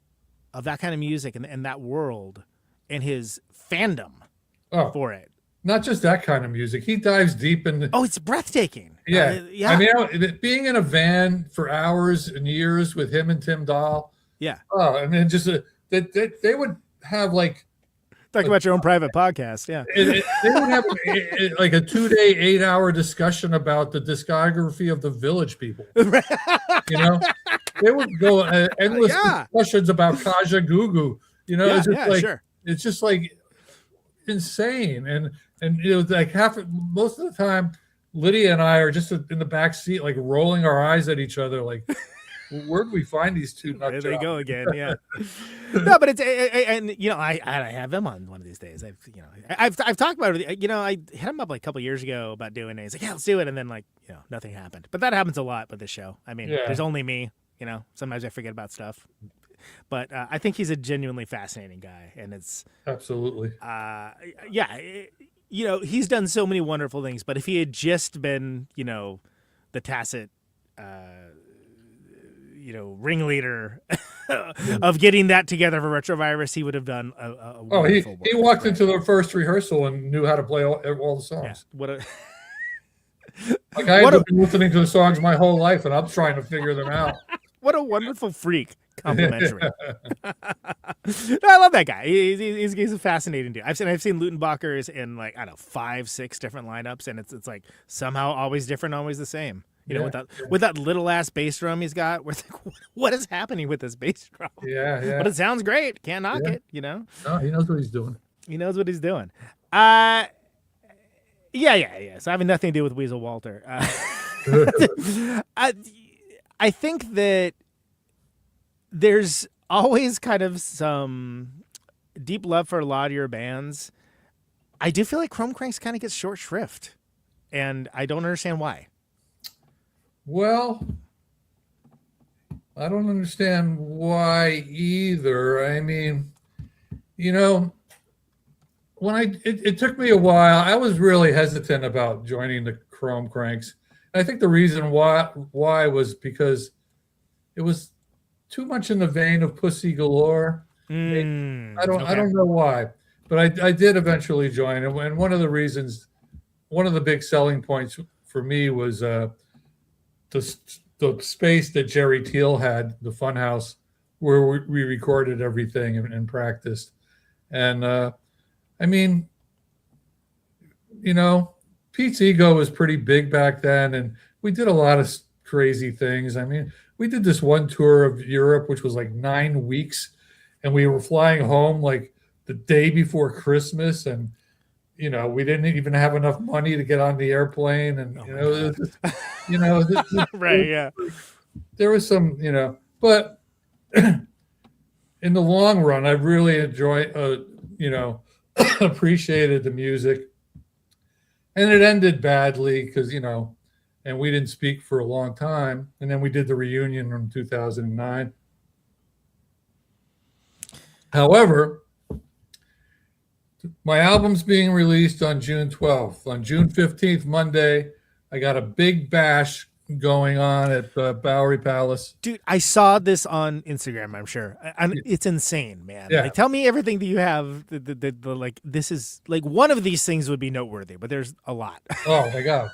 of that kind of music and that world and his fandom for it. Not just that kind of music. He dives deep into. Oh, it's breathtaking. Yeah. Yeah. I mean, being in a van for hours and years with him and Tim Dahl. Yeah. Oh, I mean, just they would have like. Talk about your own private podcast. Yeah. They would have like a 2-day, 8-hour discussion about the discography of the Village People. You know, they would go endless discussions about Kaja Gugu. You know, it's just it's just like insane. And it was like most of the time, Lydia and I are just in the back seat, like rolling our eyes at each other, like, where do we find these two nut jobs? There they go again. Yeah. No, but it's and I have him on one of these days. I've talked about it. I hit him up like a couple years ago about doing it. He's like, yeah, let's do it. And then nothing happened. But that happens a lot with this show. I mean, there's only me. Sometimes I forget about stuff. But I think he's a genuinely fascinating guy, and it's absolutely he's done so many wonderful things. But if he had just been the tacit ringleader of getting that together for Retrovirus, he would have done a wonderful work. He walked into the first rehearsal and knew how to play all the songs. Yeah. Like, I've been listening to the songs my whole life, and I'm trying to figure them out. What a wonderful freak. Complimentary. No, I love that guy. He's a fascinating dude. I've seen Lutenbachers in like, I don't know, 5-6 different lineups, and it's like somehow always different, always the same. With that little ass bass drum he's got, we're like, what is happening with this bass drum? Yeah. But it sounds great. Can't knock it. No, he knows what he's doing. So having nothing to do with Weasel Walter. I think that there's always kind of some deep love for a lot of your bands. I do feel like Chrome Cranks kind of gets short shrift, and I don't understand why. Well, I don't understand why either. I mean, when it took me a while. I was really hesitant about joining the Chrome Cranks. And I think the reason why was because it was too much in the vein of Pussy Galore. I don't know why, but I did eventually join. And one of the big selling points for me was the space that Jerry Teal had, the Funhouse, where we recorded everything and practiced. And I mean, Pete's ego was pretty big back then, and we did a lot of crazy things. I mean, we did this one tour of Europe, which was like 9 weeks, and we were flying home like the day before Christmas, and we didn't even have enough money to get on the airplane, and right, yeah. There was some, but in the long run, I really enjoyed, appreciated the music. And it ended badly because, and we didn't speak for a long time. And then we did the reunion in 2009. However, my album's being released on June 12th. On June 15th, Monday, I got a big bash going on at Bowery Palace. Dude, I saw this on Instagram, I'm sure. It's insane, man. Yeah. Like, tell me everything that you have. Like, this is like one of these things would be noteworthy, but there's a lot. Oh my God.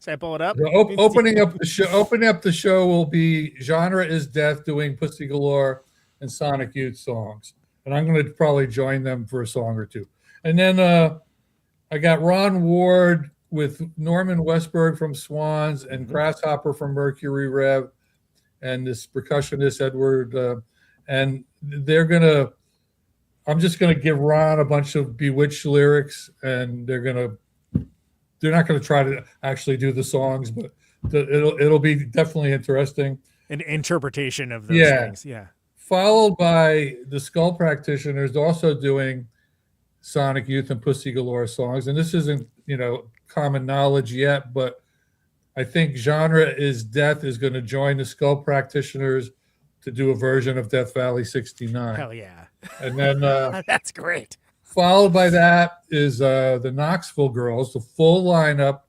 Should I pull it up? Opening up the show will be Genre is Death doing Pussy Galore and Sonic Youth songs. And I'm going to probably join them for a song or two. And then I got Ron Ward with Norman Westberg from Swans and Grasshopper from Mercury Rev and this percussionist Edward. And I'm just going to give Ron a bunch of Bewitched lyrics, and they're not going to try to actually do the songs, but it'll be definitely interesting. An interpretation of those Yeah. things. Yeah. Followed by the Skull Practitioners also doing Sonic Youth and Pussy Galore songs. And this isn't, common knowledge yet, but I think Genre is Death is going to join the Skull Practitioners to do a version of Death Valley 69. Hell yeah. And then That's great. followed by that is the Knoxville Girls, the full lineup.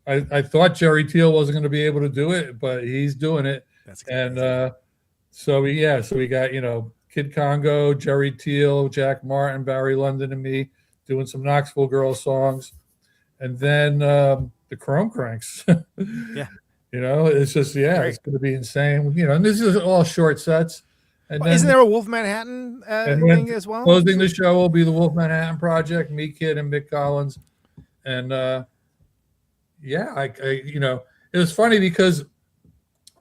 I thought Jerry Teal wasn't going to be able to do it, but he's doing it. That's good. And so we got, Kid Congo, Jerry Teal, Jack Martin, Barry London, and me doing some Knoxville Girls songs. And then the Chrome Cranks. Yeah. It's just, it's going to be insane. And this is all short sets. And then, isn't there a Wolf Manhattan thing as well? Closing the show will be the Wolf Manhattan Project, me, Kid, and Mick Collins. And it was funny because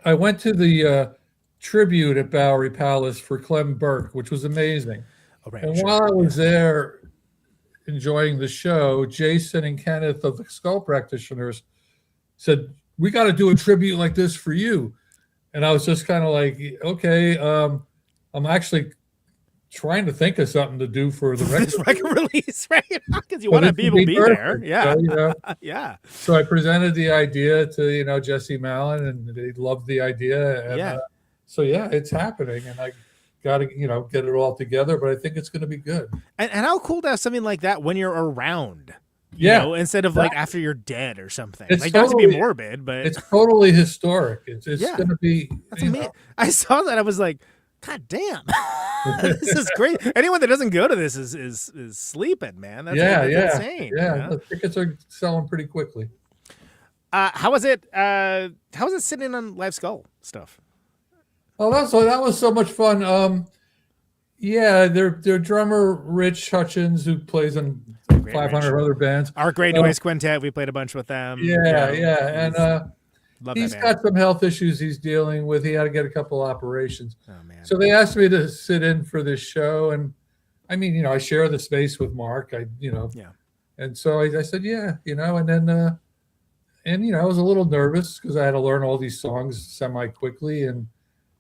I went to the tribute at Bowery Palace for Clem Burke, which was amazing. Oh, right, and sure. while I was there enjoying the show, Jason and Kenneth of the Skull Practitioners said, "We got to do a tribute like this for you." And I was just kind of like, okay, I'm actually trying to think of something to do for the record release, right? Because you want to have people be there. Yeah. So, yeah. So I presented the idea to, Jesse Mallon, and they loved the idea. And, it's happening. And I got to, get it all together, but I think it's going to be good. And how cool to have something like that when you're around. Instead of like after you're dead or something. It's like not to be morbid, but it's totally historic. It's going to be. I saw that. I was like, God damn, this is great. Anyone that doesn't go to this is sleeping, man. That's insane. Yeah, the tickets are selling pretty quickly. How was it? How was it sitting on Live Skull stuff? Oh, that was so much fun. Their drummer Rich Hutchins, who plays in 500 other bands. Our Great Noise Quintet, we played a bunch with them. And he's got some health issues he's dealing with. He had to get a couple operations. Oh man! So they asked me to sit in for this show, and I mean, I share the space with Mark. And so I said, and then I was a little nervous because I had to learn all these songs semi quickly, and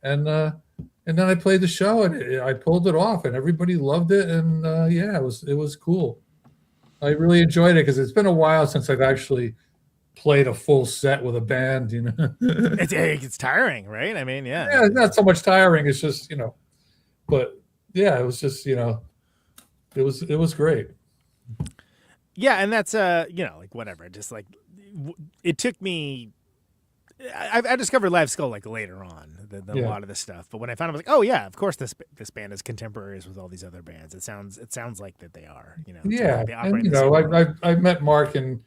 then I played the show, and I pulled it off, and everybody loved it, and it was cool. I really enjoyed it because it's been a while since I've actually played a full set with a band. It's tiring, right? I mean, it's not so much tiring. It's just but it was just it was great. Yeah, and that's like whatever. Just like it took me. I discovered Live Skull like later on than a lot of this stuff. But when I found it, I was like, oh yeah, of course this band is contemporaries with all these other bands. It sounds like that they are. And, I've met Mark, and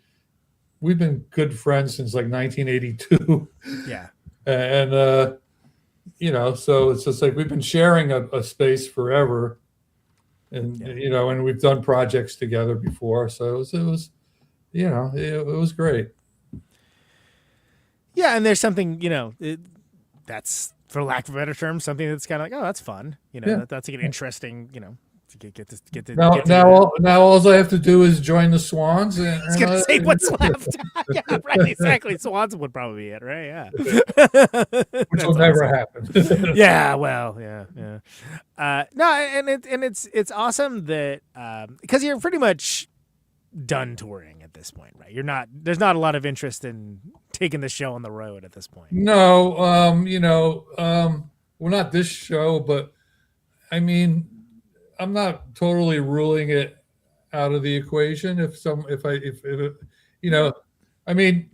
we've been good friends since like 1982. Yeah. And so it's just like we've been sharing a space forever, and and we've done projects together before. So it was great. Yeah, and there's something, that's, for lack of a better term, something that's kind of like, oh, that's fun. That's like an interesting, to get to now all I have to do is join the Swans. And, I was going to say what's left. Yeah, right, exactly. Swans would probably be it, right? Yeah. Which will never happen. Yeah, well, yeah. No, and it's awesome that, because you're pretty much done touring at this point, right? There's not a lot of interest in taking the show on the road at this point. No, well, not this show, but I mean, I'm not totally ruling it out of the equation. I mean,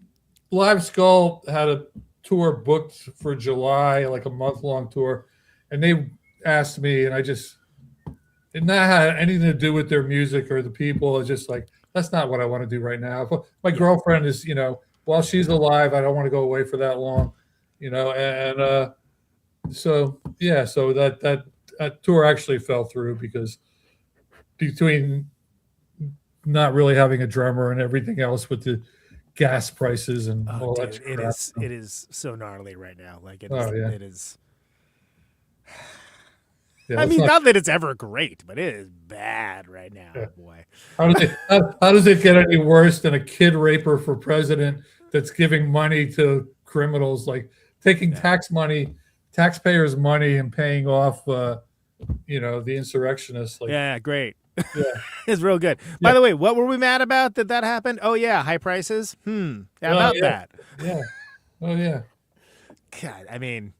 Live Skull had a tour booked for July, like a month-long tour, and they asked me, and I just, it not had anything to do with their music or the people. It's just like, that's not what I want to do right now. My girlfriend is, while she's alive, I don't want to go away for that long, and so that tour actually fell through because between not really having a drummer and everything else with the gas prices and all that crap. It is so gnarly right now. Like it is. Yeah, I mean, not that it's ever great, but it is bad right now. Yeah. Boy, how does it get any worse than a kid raper for president that's giving money to criminals like taking taxpayers' money, and paying off, the insurrectionists. Like, Yeah, great. yeah, It's real good. By the way, what were we mad about that happened? Oh yeah, high prices. Yeah, about that. yeah, oh yeah. God, I mean,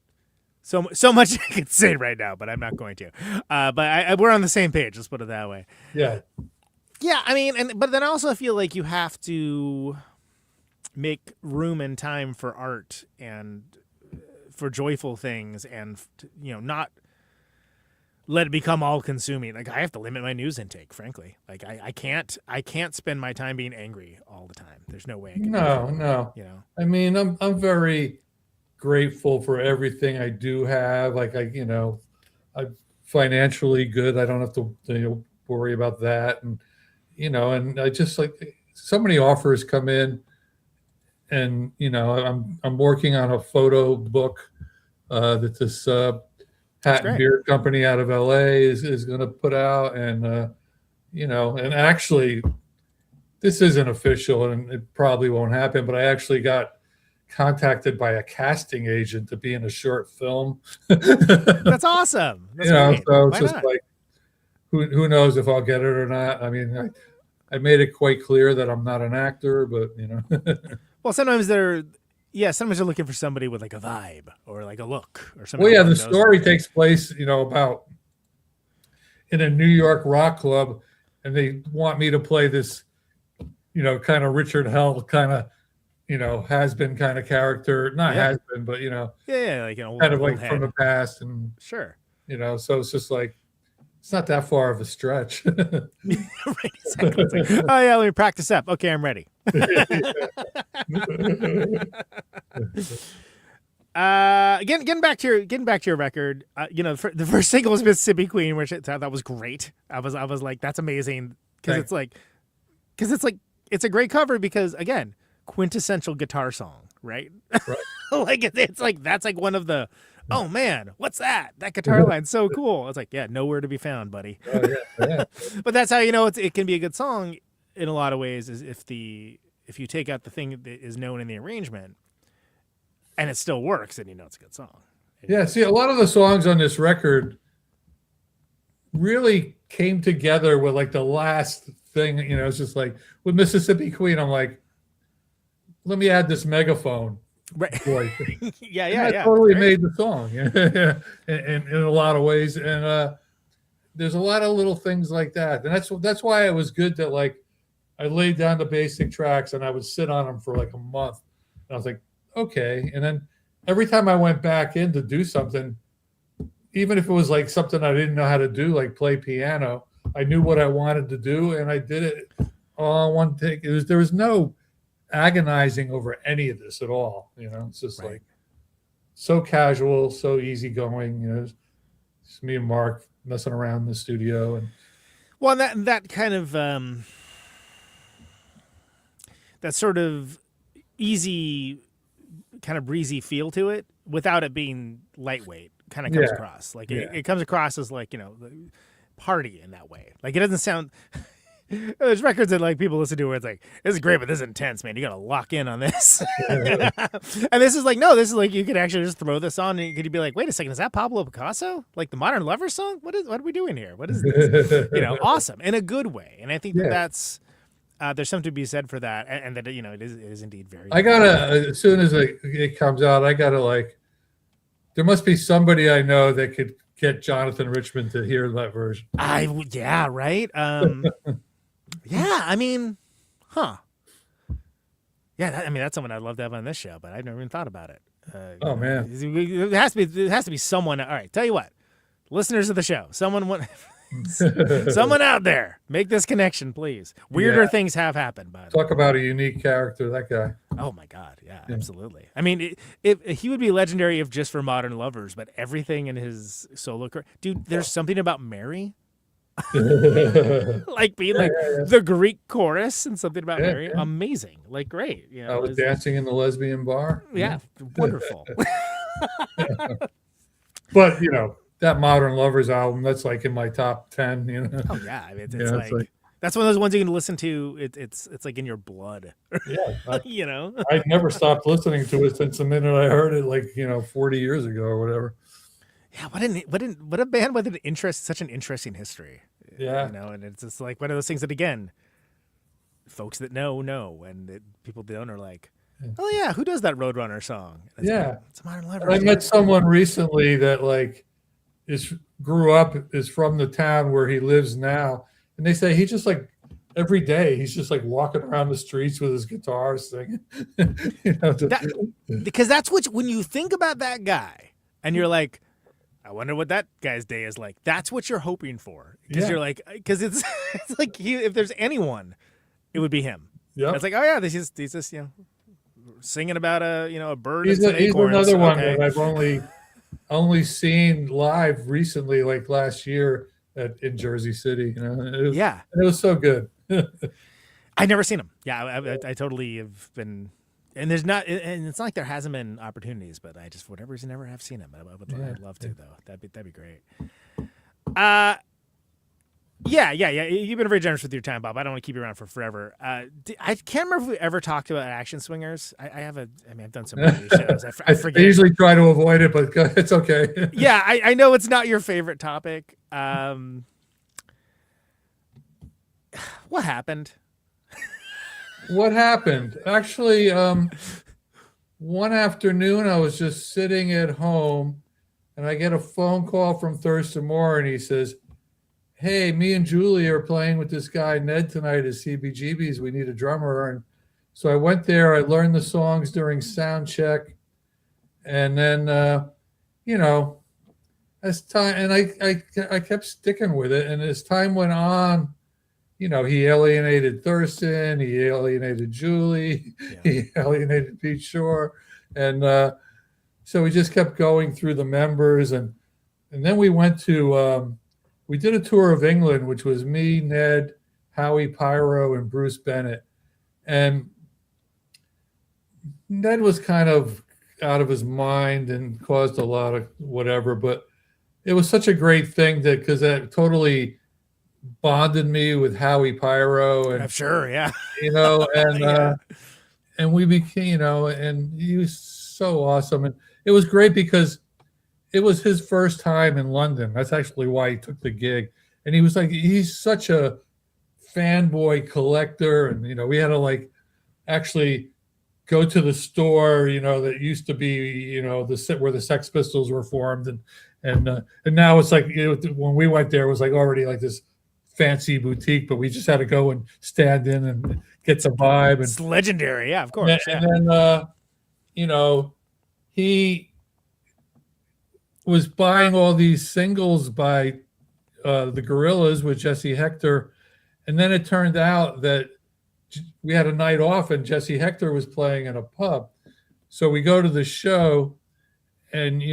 so much I could say right now, but I'm not going to. But we're on the same page. Let's put it that way. Yeah. Yeah, I mean, but then I also feel like you have to make room and time for art and for joyful things, and not let it become all consuming. Like, I have to limit my news intake, frankly. Like, I can't spend my time being angry all the time. There's no way I can. No. I mean, I'm very grateful for everything I do have. Like, I'm financially good. I don't have to worry about that. And and I just, like, so many offers come in, and I'm working on a photo book that this hat and beer company out of LA is going to put out, and and actually, this isn't official, and it probably won't happen, but I actually got contacted by a casting agent to be in a short film. That's awesome. That's great. So Why it's just not? like, who knows if I'll get it or not. I mean, I made it quite clear that I'm not an actor, but Well, sometimes they're looking for somebody with like a vibe or like a look or something. Well, yeah, the story takes place, about in a New York rock club, and they want me to play this, kind of Richard Hell kind of, has been kind of character, not has been, but like an old, kind of old like head. from the past, and Sure. So it's just like, it's not that far of a stretch. Right, exactly. It's like, oh yeah, let me practice up. Okay, I'm ready. Getting back to your record, the first single was Mississippi Queen, which I thought that was great. I was like, that's amazing, because it's a great cover, because again, quintessential guitar song, right? Like it's like, that's like one of the, oh man, what's that? That guitar line's so cool. It's like, yeah, nowhere to be found, buddy. Oh, yeah. But that's how it can be a good song in a lot of ways, is if you take out the thing that is known in the arrangement and it still works, then it's a good song. Yeah, see, a lot of the songs on this record really came together with like the last thing, it's just like with Mississippi Queen, I'm like, let me add this megaphone. Right. Voice. Yeah. That totally made the song in a lot of ways. And there's a lot of little things like that. And that's why it was good that, like, I laid down the basic tracks and I would sit on them for like a month. And I was like, okay. And then every time I went back in to do something, even if it was like something I didn't know how to do, like play piano, I knew what I wanted to do, and I did it all in one take. There was no agonizing over any of this at all. It's just like so casual, so easygoing. Just me and Mark messing around in the studio, and that kind of that sort of easy, kind of breezy feel to it, without it being lightweight, kind of comes across like it comes across as like party in that way. Like, it doesn't sound. There's records that like people listen to where it's like, this is great, but this is intense, man. You gotta lock in on this. And this is like, no, this is like, you could actually just throw this on, and you could be like, wait a second, is that Pablo Picasso? Like the Modern Lover song? What are we doing here? What is this? Awesome in a good way. And I think that's there's something to be said for that, and that it is indeed very. I gotta, as soon as it comes out, I gotta, like, there must be somebody I know that could get Jonathan Richman to hear that version. Yeah, right. Yeah, I mean, huh? Yeah, that's someone I'd love to have on this show, but I've never even thought about it. Oh man, it has to be someone. All right, tell you what, listeners of the show, someone out there, make this connection, please. Weirder things have happened. By the way, talk about a unique character, that guy. Oh my God, yeah. Absolutely. I mean, if he would be legendary if just for Modern Lovers, but everything in his solo career, dude. There's something about Mary. Like being like the Greek chorus and something about Mary, amazing, like great. I was dancing in the lesbian bar. Yeah, wonderful. But that Modern Lovers album, that's like in my top 10. Oh yeah, I mean, it's like That's one of those ones you can listen to. It's like in your blood. Yeah, You know. I never stopped listening to it since the minute I heard it, like 40 years ago or whatever. Yeah, what a band with such an interesting history. Yeah, and it's just like one of those things that again, folks that know, and people that don't are like, oh yeah, who does that Roadrunner song? And it's Modern Lovers. I met someone recently that grew up is from the town where he lives now, and they say he just like every day he's just like walking around the streets with his guitar singing. Because that's when you think about that guy and you're like, I wonder what that guy's day is like. That's what you're hoping for, because you're like, because it's like if there's anyone, it would be him. Yeah, it's like, oh yeah, he's just singing about a bird. He's another one that I've only seen live recently, like last year in Jersey City. It was so good. I've never seen him. Yeah, I totally have been. And it's not like there hasn't been opportunities, but I just, for whatever reason, never have seen him. I'd love to though. That'd be great. Yeah. You've been very generous with your time, Bob. I don't want to keep you around for forever. I can't remember if we ever talked about Action Swingers. I've done some of these shows. I forget. I usually try to avoid it, but it's okay. Yeah, I know it's not your favorite topic. What happened? What happened? Actually, one afternoon I was just sitting at home and I get a phone call from Thurston Moore and he says, hey, me and Julie are playing with this guy Ned tonight at CBGB's. We need a drummer. And so I went there. I learned the songs during sound check. And then, as time, and I kept sticking with it. And as time went on, he alienated Thurston, he alienated Julie, he alienated Pete Shore. And so we just kept going through the members. And then we went to, we did a tour of England, which was me, Ned, Howie Pyro, and Bruce Bennett. And Ned was kind of out of his mind and caused a lot of whatever, but it was such a great thing because that totally bonded me with Howie Pyro, and I'm sure, yeah, and we became, and he was so awesome, and it was great because it was his first time in London. That's actually why he took the gig, and he was like, he's such a fanboy collector, and we had to actually go to the store, that used to be, where the Sex Pistols were formed, and now it's like when we went there, it was like already like this fancy boutique, but we just had to go and stand in and get the vibe. It's legendary, yeah, of course. And then, he was buying all these singles by the Gorillas with Jesse Hector, and then it turned out that we had a night off and Jesse Hector was playing in a pub. So we go to the show, and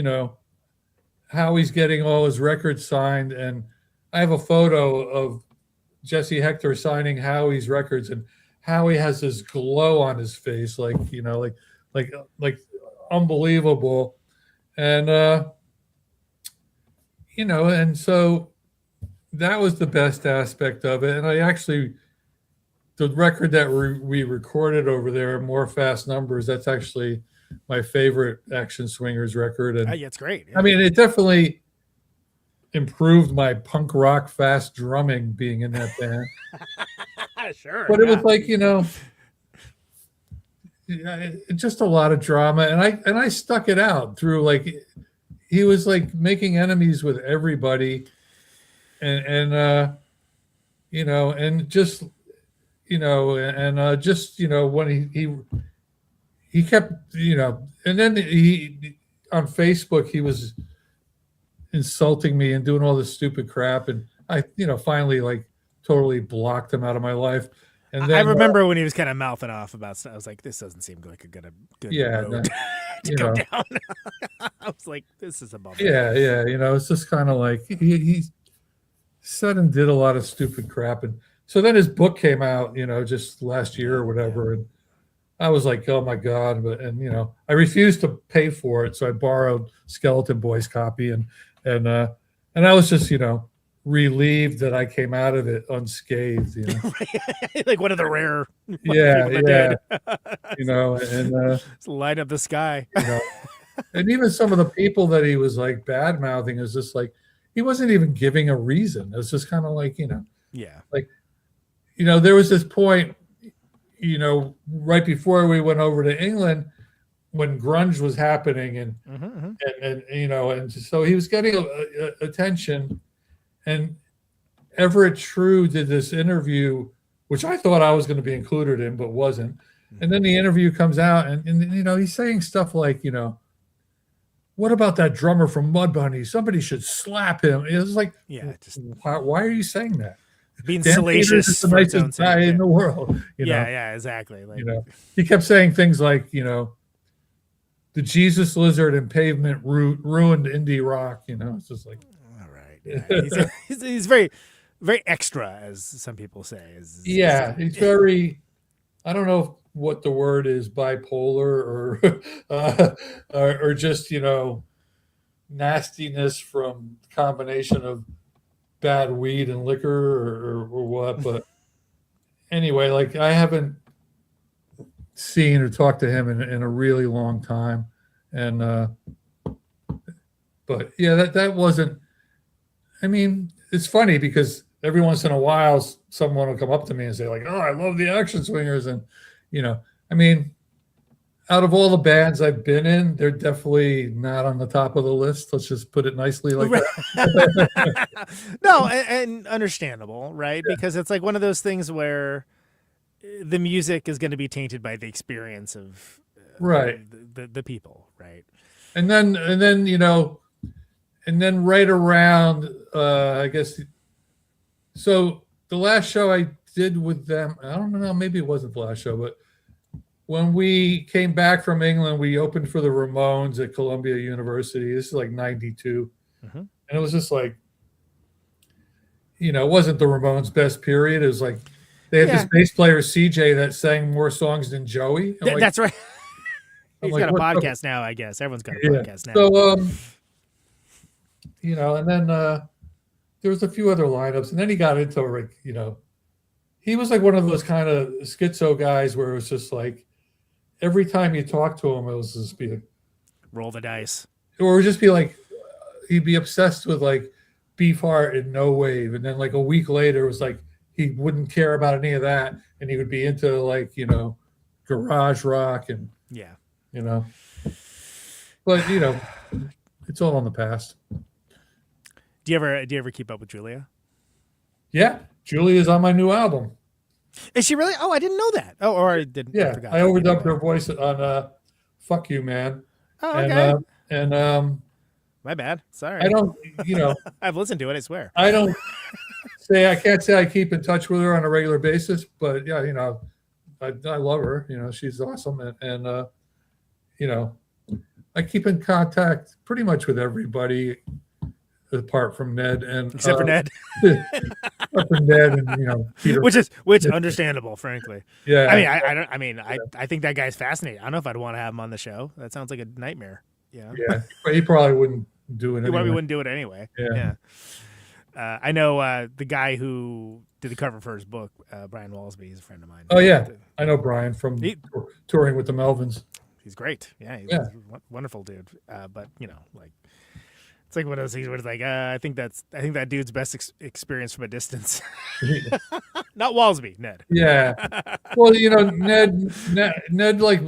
Howie's getting all his records signed, and I have a photo of Jesse Hector signing Howie's records, and Howie has this glow on his face, like unbelievable. And, and so that was the best aspect of it. And the record that we recorded over there, More Fast Numbers, that's actually my favorite Action Swingers record. And yeah, it's great. Yeah. I mean, it definitely improved my punk rock fast drumming being in that band. Sure. But it was like, just a lot of drama. And I stuck it out through, he was making enemies with everybody. And just, when he kept, and then he on Facebook, he was insulting me and doing all this stupid crap, and I finally totally blocked him out of my life. And then I remember when he was kind of mouthing off about stuff. I was like, this doesn't seem like a good road to go down. I was like, this is a bummer. Yeah, it's just kind of he said and did a lot of stupid crap. And so then his book came out, just last year or whatever, and I was like, oh my God. I refused to pay for it. So I borrowed Skeleton Boy's copy, and I was just, relieved that I came out of it unscathed, you know. Like one of the rare Yeah, people that yeah. did. You know, and Just light up the sky. you know, and even some of the people that he was like bad mouthing is just like he wasn't even giving a reason. It was just kind of like, you know, Yeah. like, you know, there was this point, you know, right before we went over to England when grunge was happening, and and you know, and so he was getting attention. And Everett True did this interview, which I thought I was going to be included in, but wasn't. And then the interview comes out, and you know, he's saying stuff like, you know, what about that drummer from Mudbonny? Somebody should slap him. It was like, Yeah, just why are you saying that? being Dan salacious. Peters is the for its own nicest guy sake, in the world. You know? yeah, exactly. Like, You know, he kept saying things like, you know, the Jesus Lizard and Pavement ruined indie rock. You know, it's just like, all right. Yeah. He's very, very extra, as some people say. yeah, he's very, I don't know what the word is, bipolar or just, you know, nastiness from combination of bad weed and liquor or what. But anyway, like I haven't seen or talked to him in a really long time. And, but yeah, that wasn't, I mean, it's funny because every once in a while, someone will come up to me and say like, oh, I love the Action Swingers. And, you know, I mean, out of all the bands I've been in, they're definitely not on the top of the list. Let's just put it nicely like that. No, and understandable, right? Yeah. Because it's like one of those things where the music is going to be tainted by the experience of right the people, right? And then you know, and then right around, I guess. So the last show I did with them, I don't know, maybe it wasn't the last show, but when we came back from England, we opened for the Ramones at Columbia University. This is like 92. And it was just like, you know, it wasn't the Ramones' best period. It was like they had this bass player, CJ, that sang more songs than Joey. Like, that's right. He's like, got a podcast now, I guess. Everyone's got a podcast now. So, you know, and then there was a few other lineups. And then he got into, like, you know, he was like one of those kind of schizo guys where it was just like, every time you talk to him, it was just be like, roll the dice. Or it would just be like, he'd be obsessed with like Beefheart and No Wave. And then like a week later, it was like, he wouldn't care about any of that. And he would be into like, you know, garage rock and, you know, but you know, it's all in the past. Do you ever keep up with Julia? Yeah. Julia's on my new album. Is she really? Oh, I didn't know that. Oh, or I didn't. Yeah, I overdubbed her voice on "Fuck You, Man." Oh, okay. And my bad. Sorry. I don't. You know, I've listened to it. I swear. I don't say I can't say I keep in touch with her on a regular basis, but yeah, you know, I love her. You know, she's awesome, and you know, I keep in contact pretty much with everybody apart from Ned and except for Ned. Except for Ned and, you know, Peter. Which understandable, frankly. Yeah. I mean, I think that guy's fascinating. I don't know if I'd want to have him on the show. That sounds like a nightmare. Yeah. Yeah. But he probably wouldn't do it anyway. He probably wouldn't do it anyway. Yeah. I know the guy who did the cover for his book, Brian Walsby. He's a friend of mine. Oh yeah, I know Brian from touring with the Melvins. He's great. Yeah, he's a wonderful dude. But you know, like, it's like one of those things where it's like, I think that dude's best experience from a distance. Not Walsby, Ned. Yeah. Well, you know, Ned like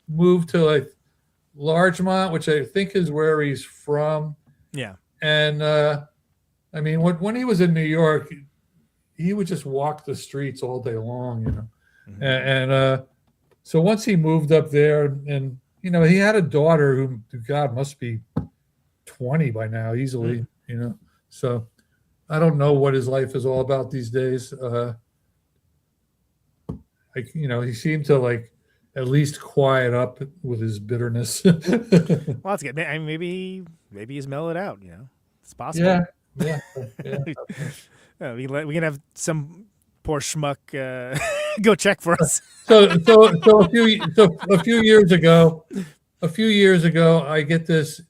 moved to like Larchmont, which I think is where he's from. Yeah. And I mean, when he was in New York, he would just walk the streets all day long, you know. Mm-hmm. And so once he moved up there, and you know, he had a daughter who, God, must be 20 by now, easily, you know. So I don't know what his life is all about these days. Like, you know, he seemed to like at least quiet up with his bitterness. Well, that's good. I mean, maybe he's mellowed out. You know, it's possible. Yeah. We can have some poor schmuck go check for us. So a few years ago, I get this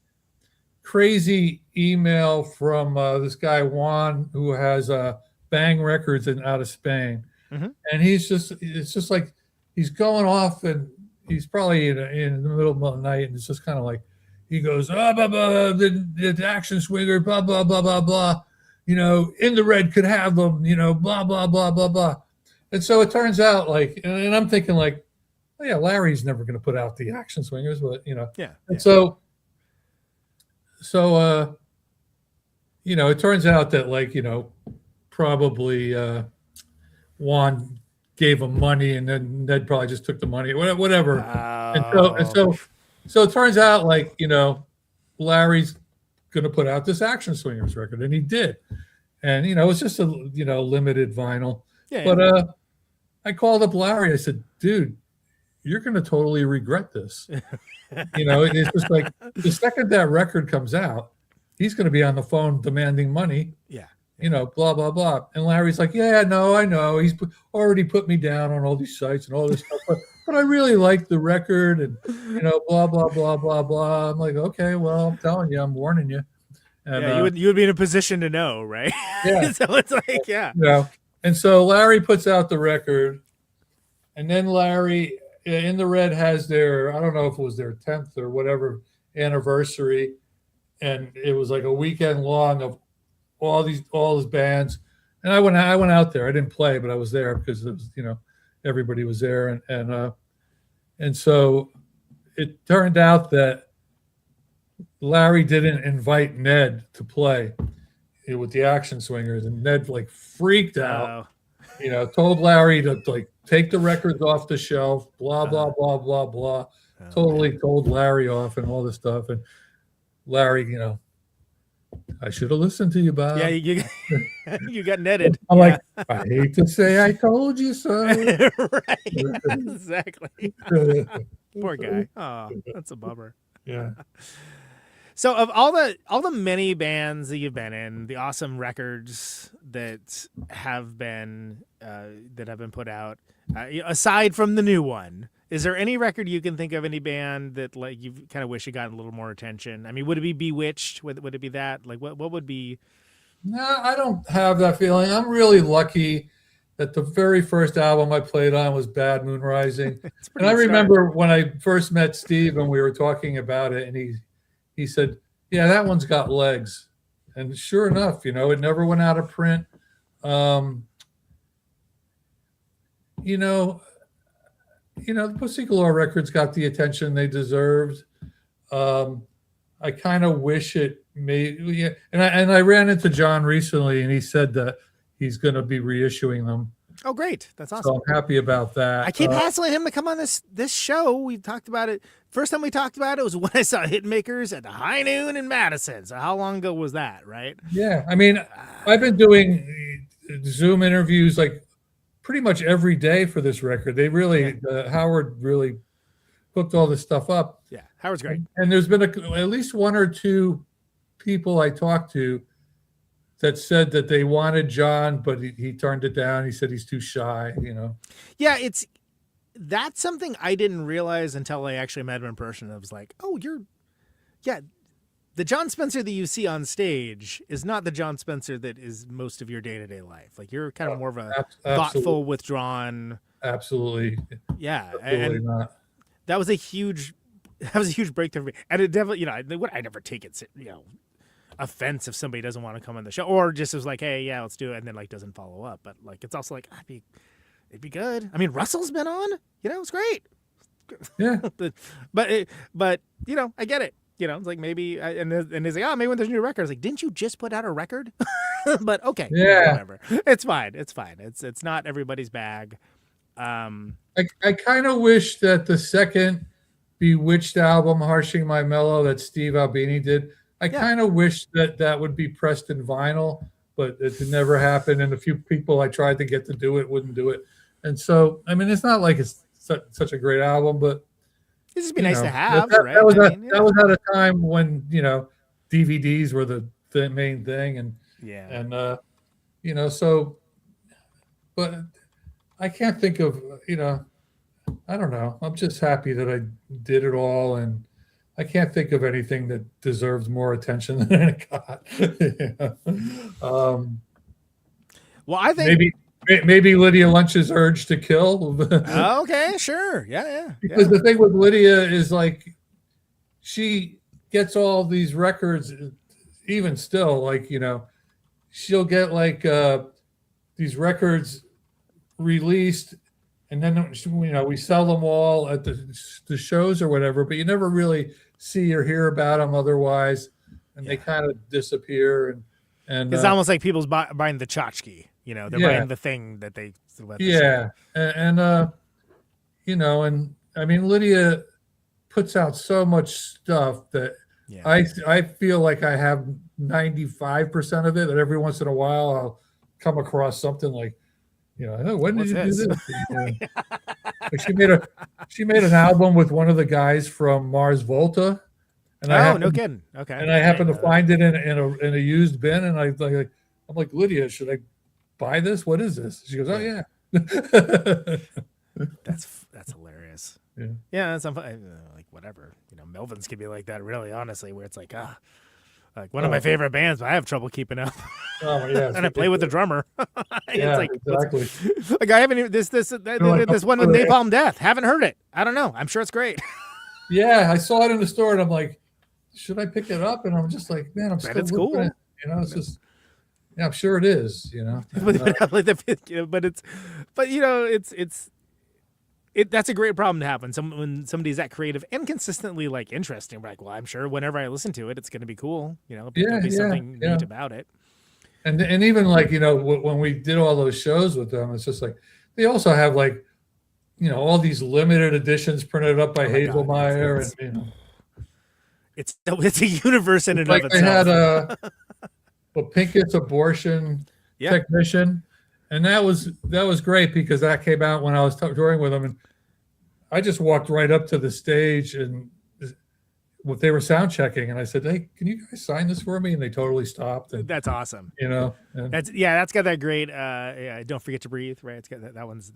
crazy email from this guy Juan, who has Bang Records out of Spain, and it's just like he's going off, and he's probably in the middle of the night, and it's just kind of like he goes, blah, blah, the action swinger, blah blah blah blah blah, In the Red could have them, blah blah blah blah blah, and so it turns out like, and I'm thinking like, oh yeah, Larry's never going to put out the action swingers, but and so it turns out that like, probably Juan gave him money, and then Ned probably just took the money, whatever. And so it turns out like, Larry's going to put out this action swingers record, and he did. And, it's just a, limited vinyl. But I called up Larry. I said, dude, you're going to totally regret this. It's just like the second that record comes out, he's going to be on the phone demanding money. Yeah. Blah, blah, blah. And Larry's like, yeah, no, I know. He's already put me down on all these sites and all this stuff. But I really like the record and, blah, blah, blah, blah, blah. I'm like, okay, well, I'm telling you, I'm warning you. And, you would be in a position to know, right? Yeah. So it's like, yeah. And so Larry puts out the record, and then Larry in the Red has their, I don't know if it was their 10th or whatever anniversary. And it was like a weekend long of all these bands. And I went out there. I didn't play, but I was there because it was, everybody was there. And so it turned out that Larry didn't invite Ned to play with the action swingers, and Ned like freaked out, told Larry to like take the records off the shelf, blah, blah, blah, blah, blah. Totally told Larry off and all this stuff. And Larry, I should have listened to you, Bob. Yeah, you got netted. I'm like, I hate to say I told you so. Right, exactly. Poor guy. Oh, that's a bummer. Yeah. So of all the many bands that you've been in, the awesome records that have been put out, aside from the new one, is there any record you can think of, any band that like you kind of wish it got a little more attention? I mean, would it be Bewitched? Would it be that? Like what would be? No, I don't have that feeling. I'm really lucky that the very first album I played on was Bad Moon Rising. And I remember when I first met Steve and we were talking about it, and he said, yeah, that one's got legs. And sure enough, it never went out of print. The Pussy Galore records got the attention they deserved. I kind of wish it made, and I ran into Jon recently, and he said that he's going to be reissuing them. Oh, great. That's awesome. So I'm happy about that. I keep hassling him to come on this show. We talked about it. First time we talked about it was when I saw Hitmakers at the High Noon in Madison. So how long ago was that, right? Yeah. I mean, I've been doing Zoom interviews like pretty much every day for this record. They really, Howard really hooked all this stuff up. Yeah, Howard's great. And there's been at least one or two people I talked to that said that they wanted Jon, but he turned it down. He said he's too shy, Yeah, that's something I didn't realize until I actually met him in person. I was like, oh, the Jon Spencer that you see on stage is not the Jon Spencer that is most of your day-to-day life. Like you're kind of more of a thoughtful, withdrawn. Absolutely. Yeah. Absolutely and not. That was a huge breakthrough for me. And it definitely, I never take it, offense if somebody doesn't want to come on the show, or just was like, hey, yeah, let's do it, and then like doesn't follow up. But like it's also like it'd be good. I mean, Russell's been on, it's great. Yeah. but I get it. It's like maybe and he's like, oh, maybe when there's a new record. I was like, didn't you just put out a record? But okay, yeah, whatever. It's fine. It's not everybody's bag. I kind of wish that the second Bewitched album, Harshing My Mellow, that Steve Albini did, I kind of wish that would be pressed in vinyl, but it never happened. And a few people I tried to get to do it wouldn't do it. And so, I mean, it's not like it's such a great album, but this would be nice to have, right? That was at a time when, DVDs were the main thing. And, so, but I can't think of, I don't know. I'm just happy that I did it all. And, I can't think of anything that deserves more attention than it got. Well, I think maybe Lydia Lunch's Urge to Kill. Okay, sure. Yeah. Because the thing with Lydia is like she gets all these records, even still, like, she'll get like these records released, and then we sell them all at the shows or whatever, but you never really see or hear about them otherwise, and they kind of disappear. And it's almost like people's buying the tchotchke. They're buying the thing that they. And I mean, Lydia puts out so much stuff that I feel like I have 95% of it, but every once in a while I'll come across something like, oh, when did you do this? Like she made an album with one of the guys from Mars Volta, and no kidding. Okay, and I happened to find it in a used bin, and I'm like, Lydia, should I buy this? What is this? She goes, oh yeah. That's hilarious. Yeah, that's like whatever. Melvins can be like that, really, honestly, where it's like like one of my favorite bands, but I have trouble keeping up. Oh yeah, and I play with the drummer. Yeah, it's like, exactly. Like I haven't even this one with Napalm Death. Haven't heard it. I don't know. I'm sure it's great. Yeah, I saw it in the store, and I'm like, should I pick it up? And I'm just like, man, I'm still. It's cool. It's just. Yeah, I'm sure it is. That's a great problem to have when somebody's that creative and consistently like interesting. We're like, well, I'm sure whenever I listen to it, it's going to be cool. There'll be something neat about it. And even like when we did all those shows with them, it's just like they also have like all these limited editions printed up by Hazelmeyer, and it's a universe in and of itself. They had Pinkett's Abortion Technician, and that was great because that came out when I was touring with them, and I just walked right up to the stage and they were sound checking, and I said, "Hey, can you guys sign this for me?" And they totally stopped. And, that's awesome. That's got that great. Don't Forget to Breathe, right? It's got that one's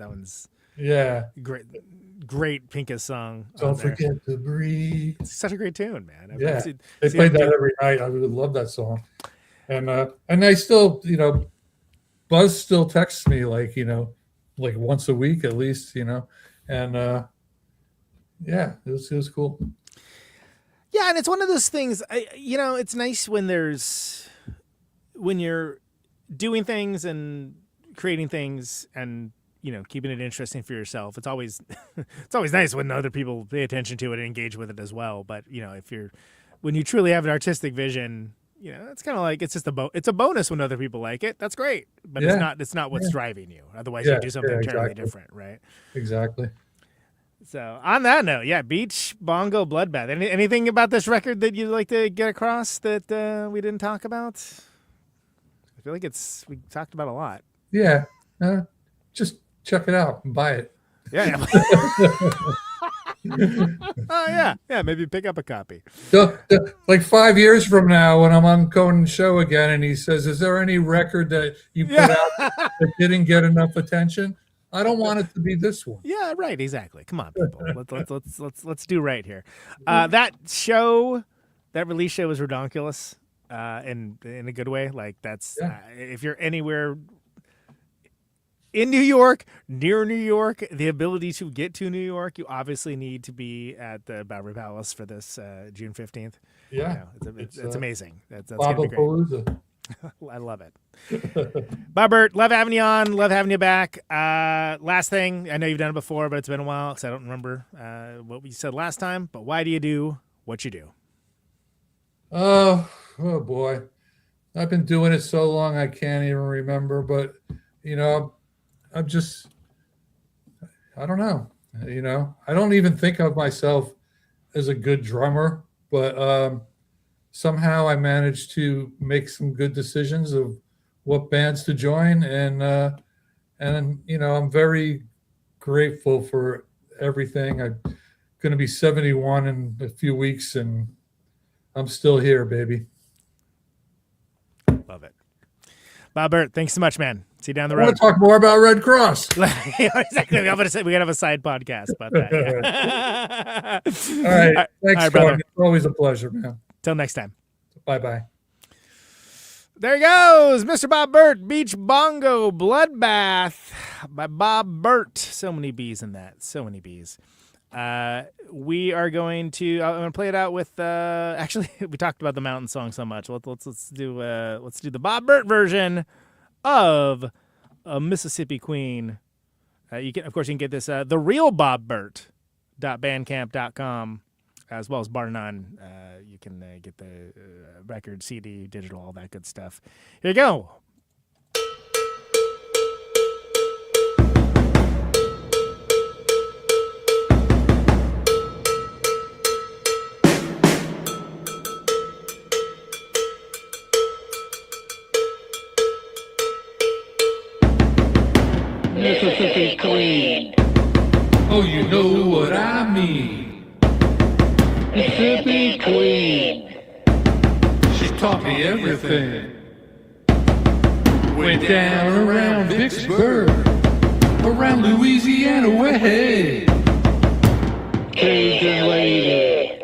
great Pincus song. Don't Forget to Breathe. It's such a great tune, man. They played that every night. I really love that song. And I still, Buzz still texts me like once a week at least, and it was cool. Yeah, and it's one of those things. It's nice when you're doing things and creating things and keeping it interesting for yourself. It's always nice when other people pay attention to it and engage with it as well. But when you truly have an artistic vision. It's kind of like it's just it's a bonus when other people like it. That's great, but it's not what's driving you. Otherwise, you do something entirely different, right? Exactly. So on that note, Beach Bongo Bloodbath. Anything about this record that you'd like to get across that we didn't talk about? I feel like we talked about a lot. Yeah, just check it out and buy it. Yeah. Maybe pick up a copy. Like 5 years from now, when I'm on Conan's show again, and he says, "Is there any record that you put out that didn't get enough attention?" I don't want it to be this one. Yeah, right. Exactly. Come on, people. Let's do right here. That release show was redonkulous, in a good way. Like that's if you're anywhere in New York, near New York, the ability to get to New York, you obviously need to be at the Bowery Palace for this June 15th. Yeah. It's amazing. That's going to be great. I love it. Bert, love having you on. Love having you back. Last thing, I know you've done it before, but it's been a while because I don't remember what we said last time. But why do you do what you do? Oh boy. I've been doing it so long I can't even remember. But, I don't know. I don't even think of myself as a good drummer, but somehow I managed to make some good decisions of what bands to join, and I'm very grateful for everything. I'm going to be 71 in a few weeks, and I'm still here, baby. Love it. Bert, thanks so much, man. See you down the I want road. to talk more about Red Cross. Exactly. I'm gonna say we gotta have a side podcast about that. Yeah. All right. Thanks, right, brother. Conan. It's always a pleasure, man. Till next time. Bye-bye. There he goes, Mr. Bob Bert, Beach Bongo Bloodbath by Bob Bert. So many bees in that. So many bees. We are going to. I'm going to play it out with. Actually, we talked about the mountain song so much. Let's do the Bob Bert version of Mississippi Queen. You can, of course, you can get this the real Bob Bert.bandcamp.com, as well as bar none. You can get the record, CD, digital, all that good stuff. Here you go. Mississippi Queen. Oh, you know what I mean. Mississippi Queen. She taught me everything. Went down around Vicksburg, around Louisiana way. Cajun lady.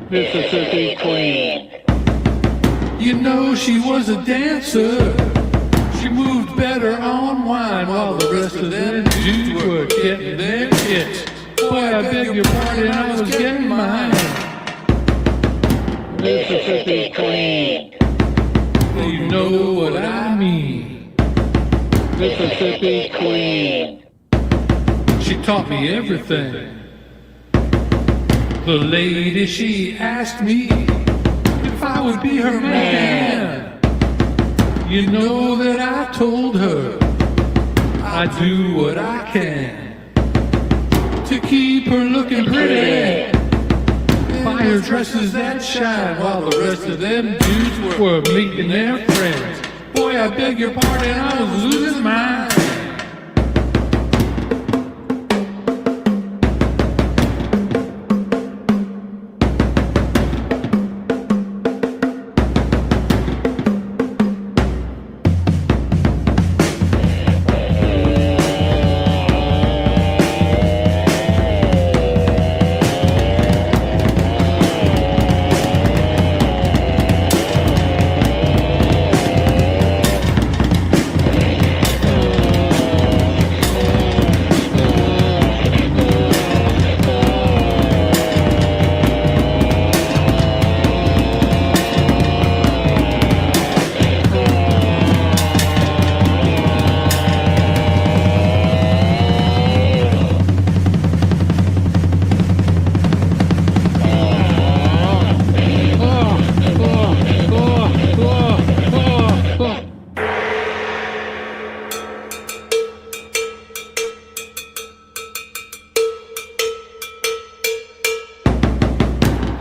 Mississippi Queen. You know she was a dancer. She moved better on wine while the rest of them dudes were getting their kicks. Boy, I beg your pardon, I was getting mine. Mississippi Queen. Oh, you know what I mean. Mississippi Queen. She taught me everything. The lady, she asked me if I would be her man. You know that I told her I do what I can to keep her looking pretty. Buy her dresses that shine while the rest of them dudes were meeting their friends. Boy, I beg your pardon, I was losing mine.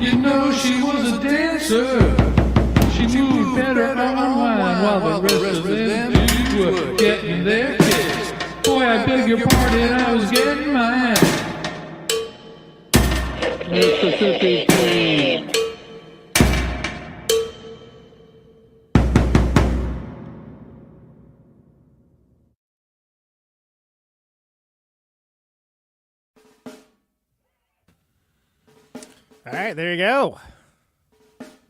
You know she was a dancer. She moved better on wine while the rest of them dudes were getting their kicks. Boy, I beg your pardon, I was getting mine. Mississippi Queen. All right, there you go.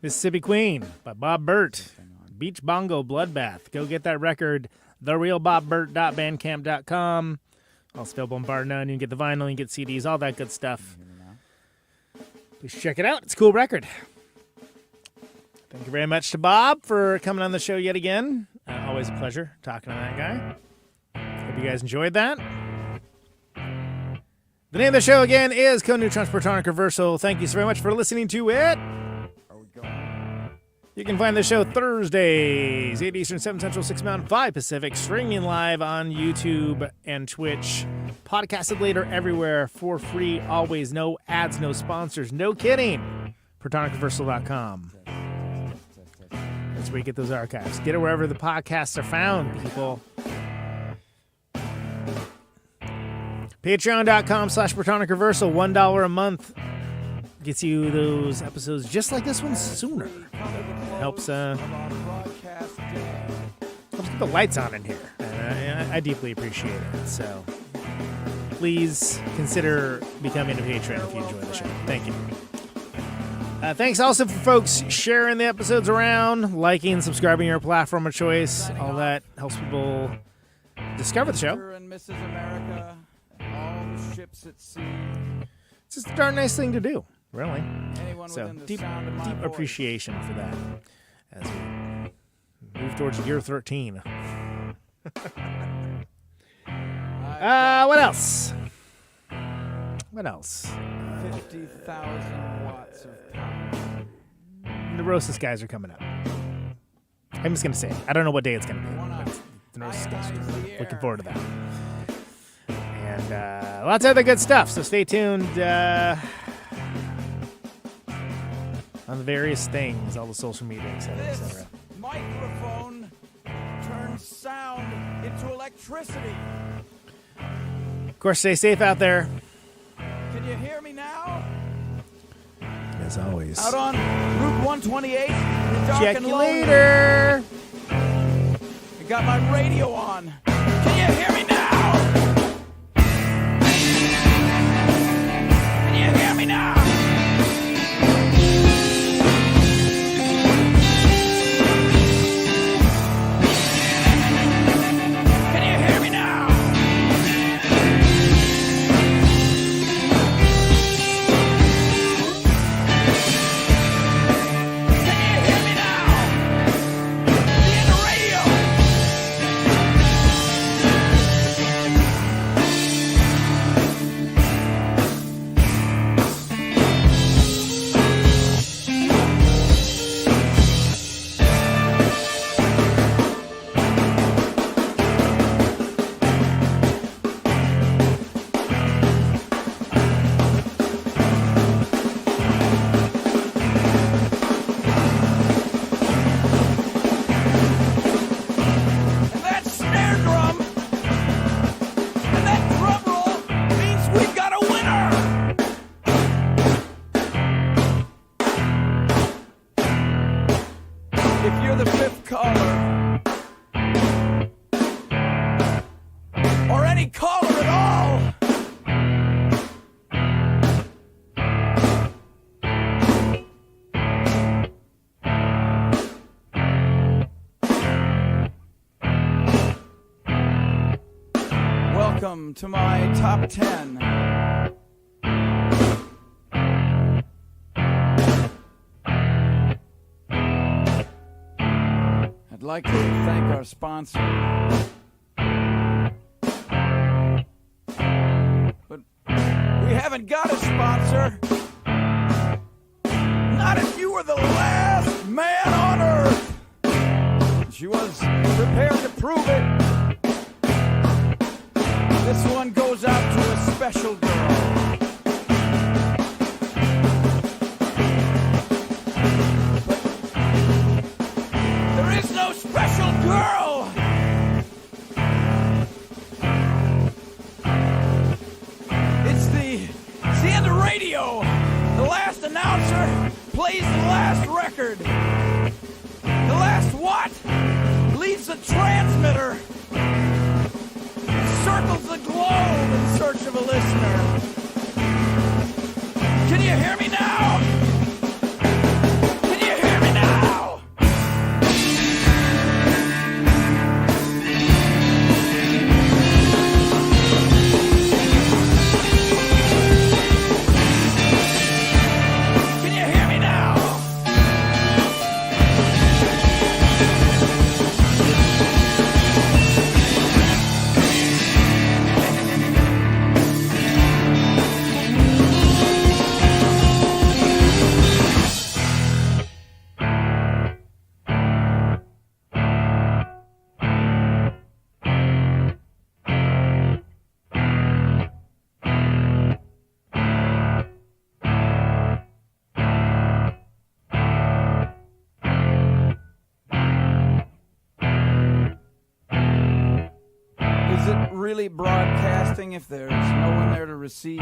Mississippi Queen by Bob Bert. Beach Bongo Bloodbath. Go get that record. TheRealBobBert.bandcamp.com. Also available on bar none. You can get the vinyl, you can get CDs, all that good stuff. Please check it out. It's a cool record. Thank you very much to Bob for coming on the show yet again. Always a pleasure talking to that guy. Hope you guys enjoyed that. The name of the show again is Conan Neutron's Protonic Reversal. Thank you so very much for listening to it. You can find the show Thursdays, 8 Eastern, 7 Central, 6 Mountain, 5 Pacific, streaming live on YouTube and Twitch. Podcasted later everywhere for free, always. No ads, no sponsors, no kidding. ProtonicReversal.com. That's where you get those archives. Get it wherever the podcasts are found, people. Patreon.com/Protonic Reversal, $1 a month. Gets you those episodes just like this one sooner. Helps helps keep the lights on in here. And I deeply appreciate it. So please consider becoming a patron if you enjoy the show. Thank you. Thanks also for folks sharing the episodes around, liking, subscribing to your platform of choice. All that helps people discover the show. And Mrs. America, all the ships at sea. It's just a darn nice thing to do, really. Anyone So within the deep sound of my voice. appreciation for that as we move towards year 13. What else? What else? 50,000 watts of power. The Rosas guys are coming up. I'm just going to say it. I don't know what day it's going to be. But the Rosas guys are looking forward to that. And lots of other good stuff. So stay tuned on the various things, all the social media, etc., This etc. microphone turns sound into electricity. Of course, stay safe out there. Can you hear me now? As always. Out on Route 128. Dark Check and you lonely. later. I got my radio on. Can you hear me now? Can you hear me now? Can you hear me now? Can you hear me now? In the radio. And that snare drum and that drum roll means we've got a winner. If you're the fifth caller, or any caller at all, welcome to my top 10. I'd like to thank our sponsor. But we haven't got a sponsor. Not if you were the last man on earth. She was prepared to prove it. This one goes out to a special girl. But there is no special girl. It's the end of radio. The last announcer plays the last record. The last what? Leaves the transmitter. Circles the globe in search of a listener. Can you hear me now? Can you hear me now? Can you hear me now? Is it really broadcasting if there's no one there to receive?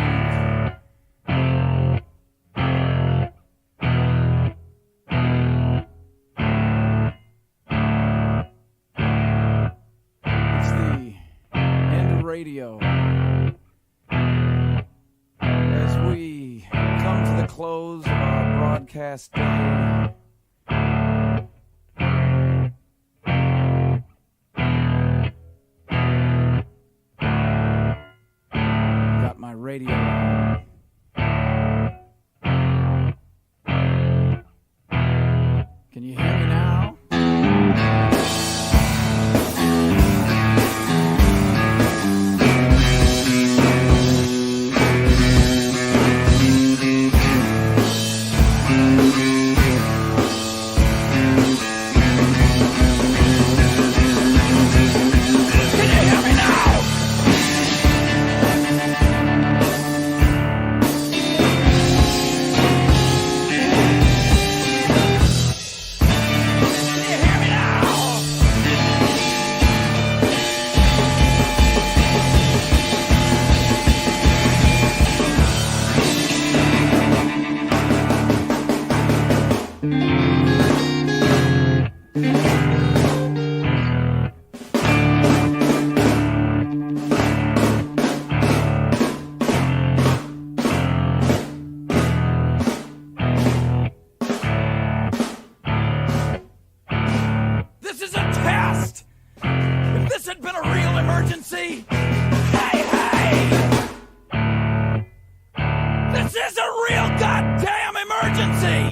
radio. As we come to the close of our broadcast day, got my radio on. Can you hear me now? This is a test! If this had been a real emergency, hey! This is a real goddamn emergency!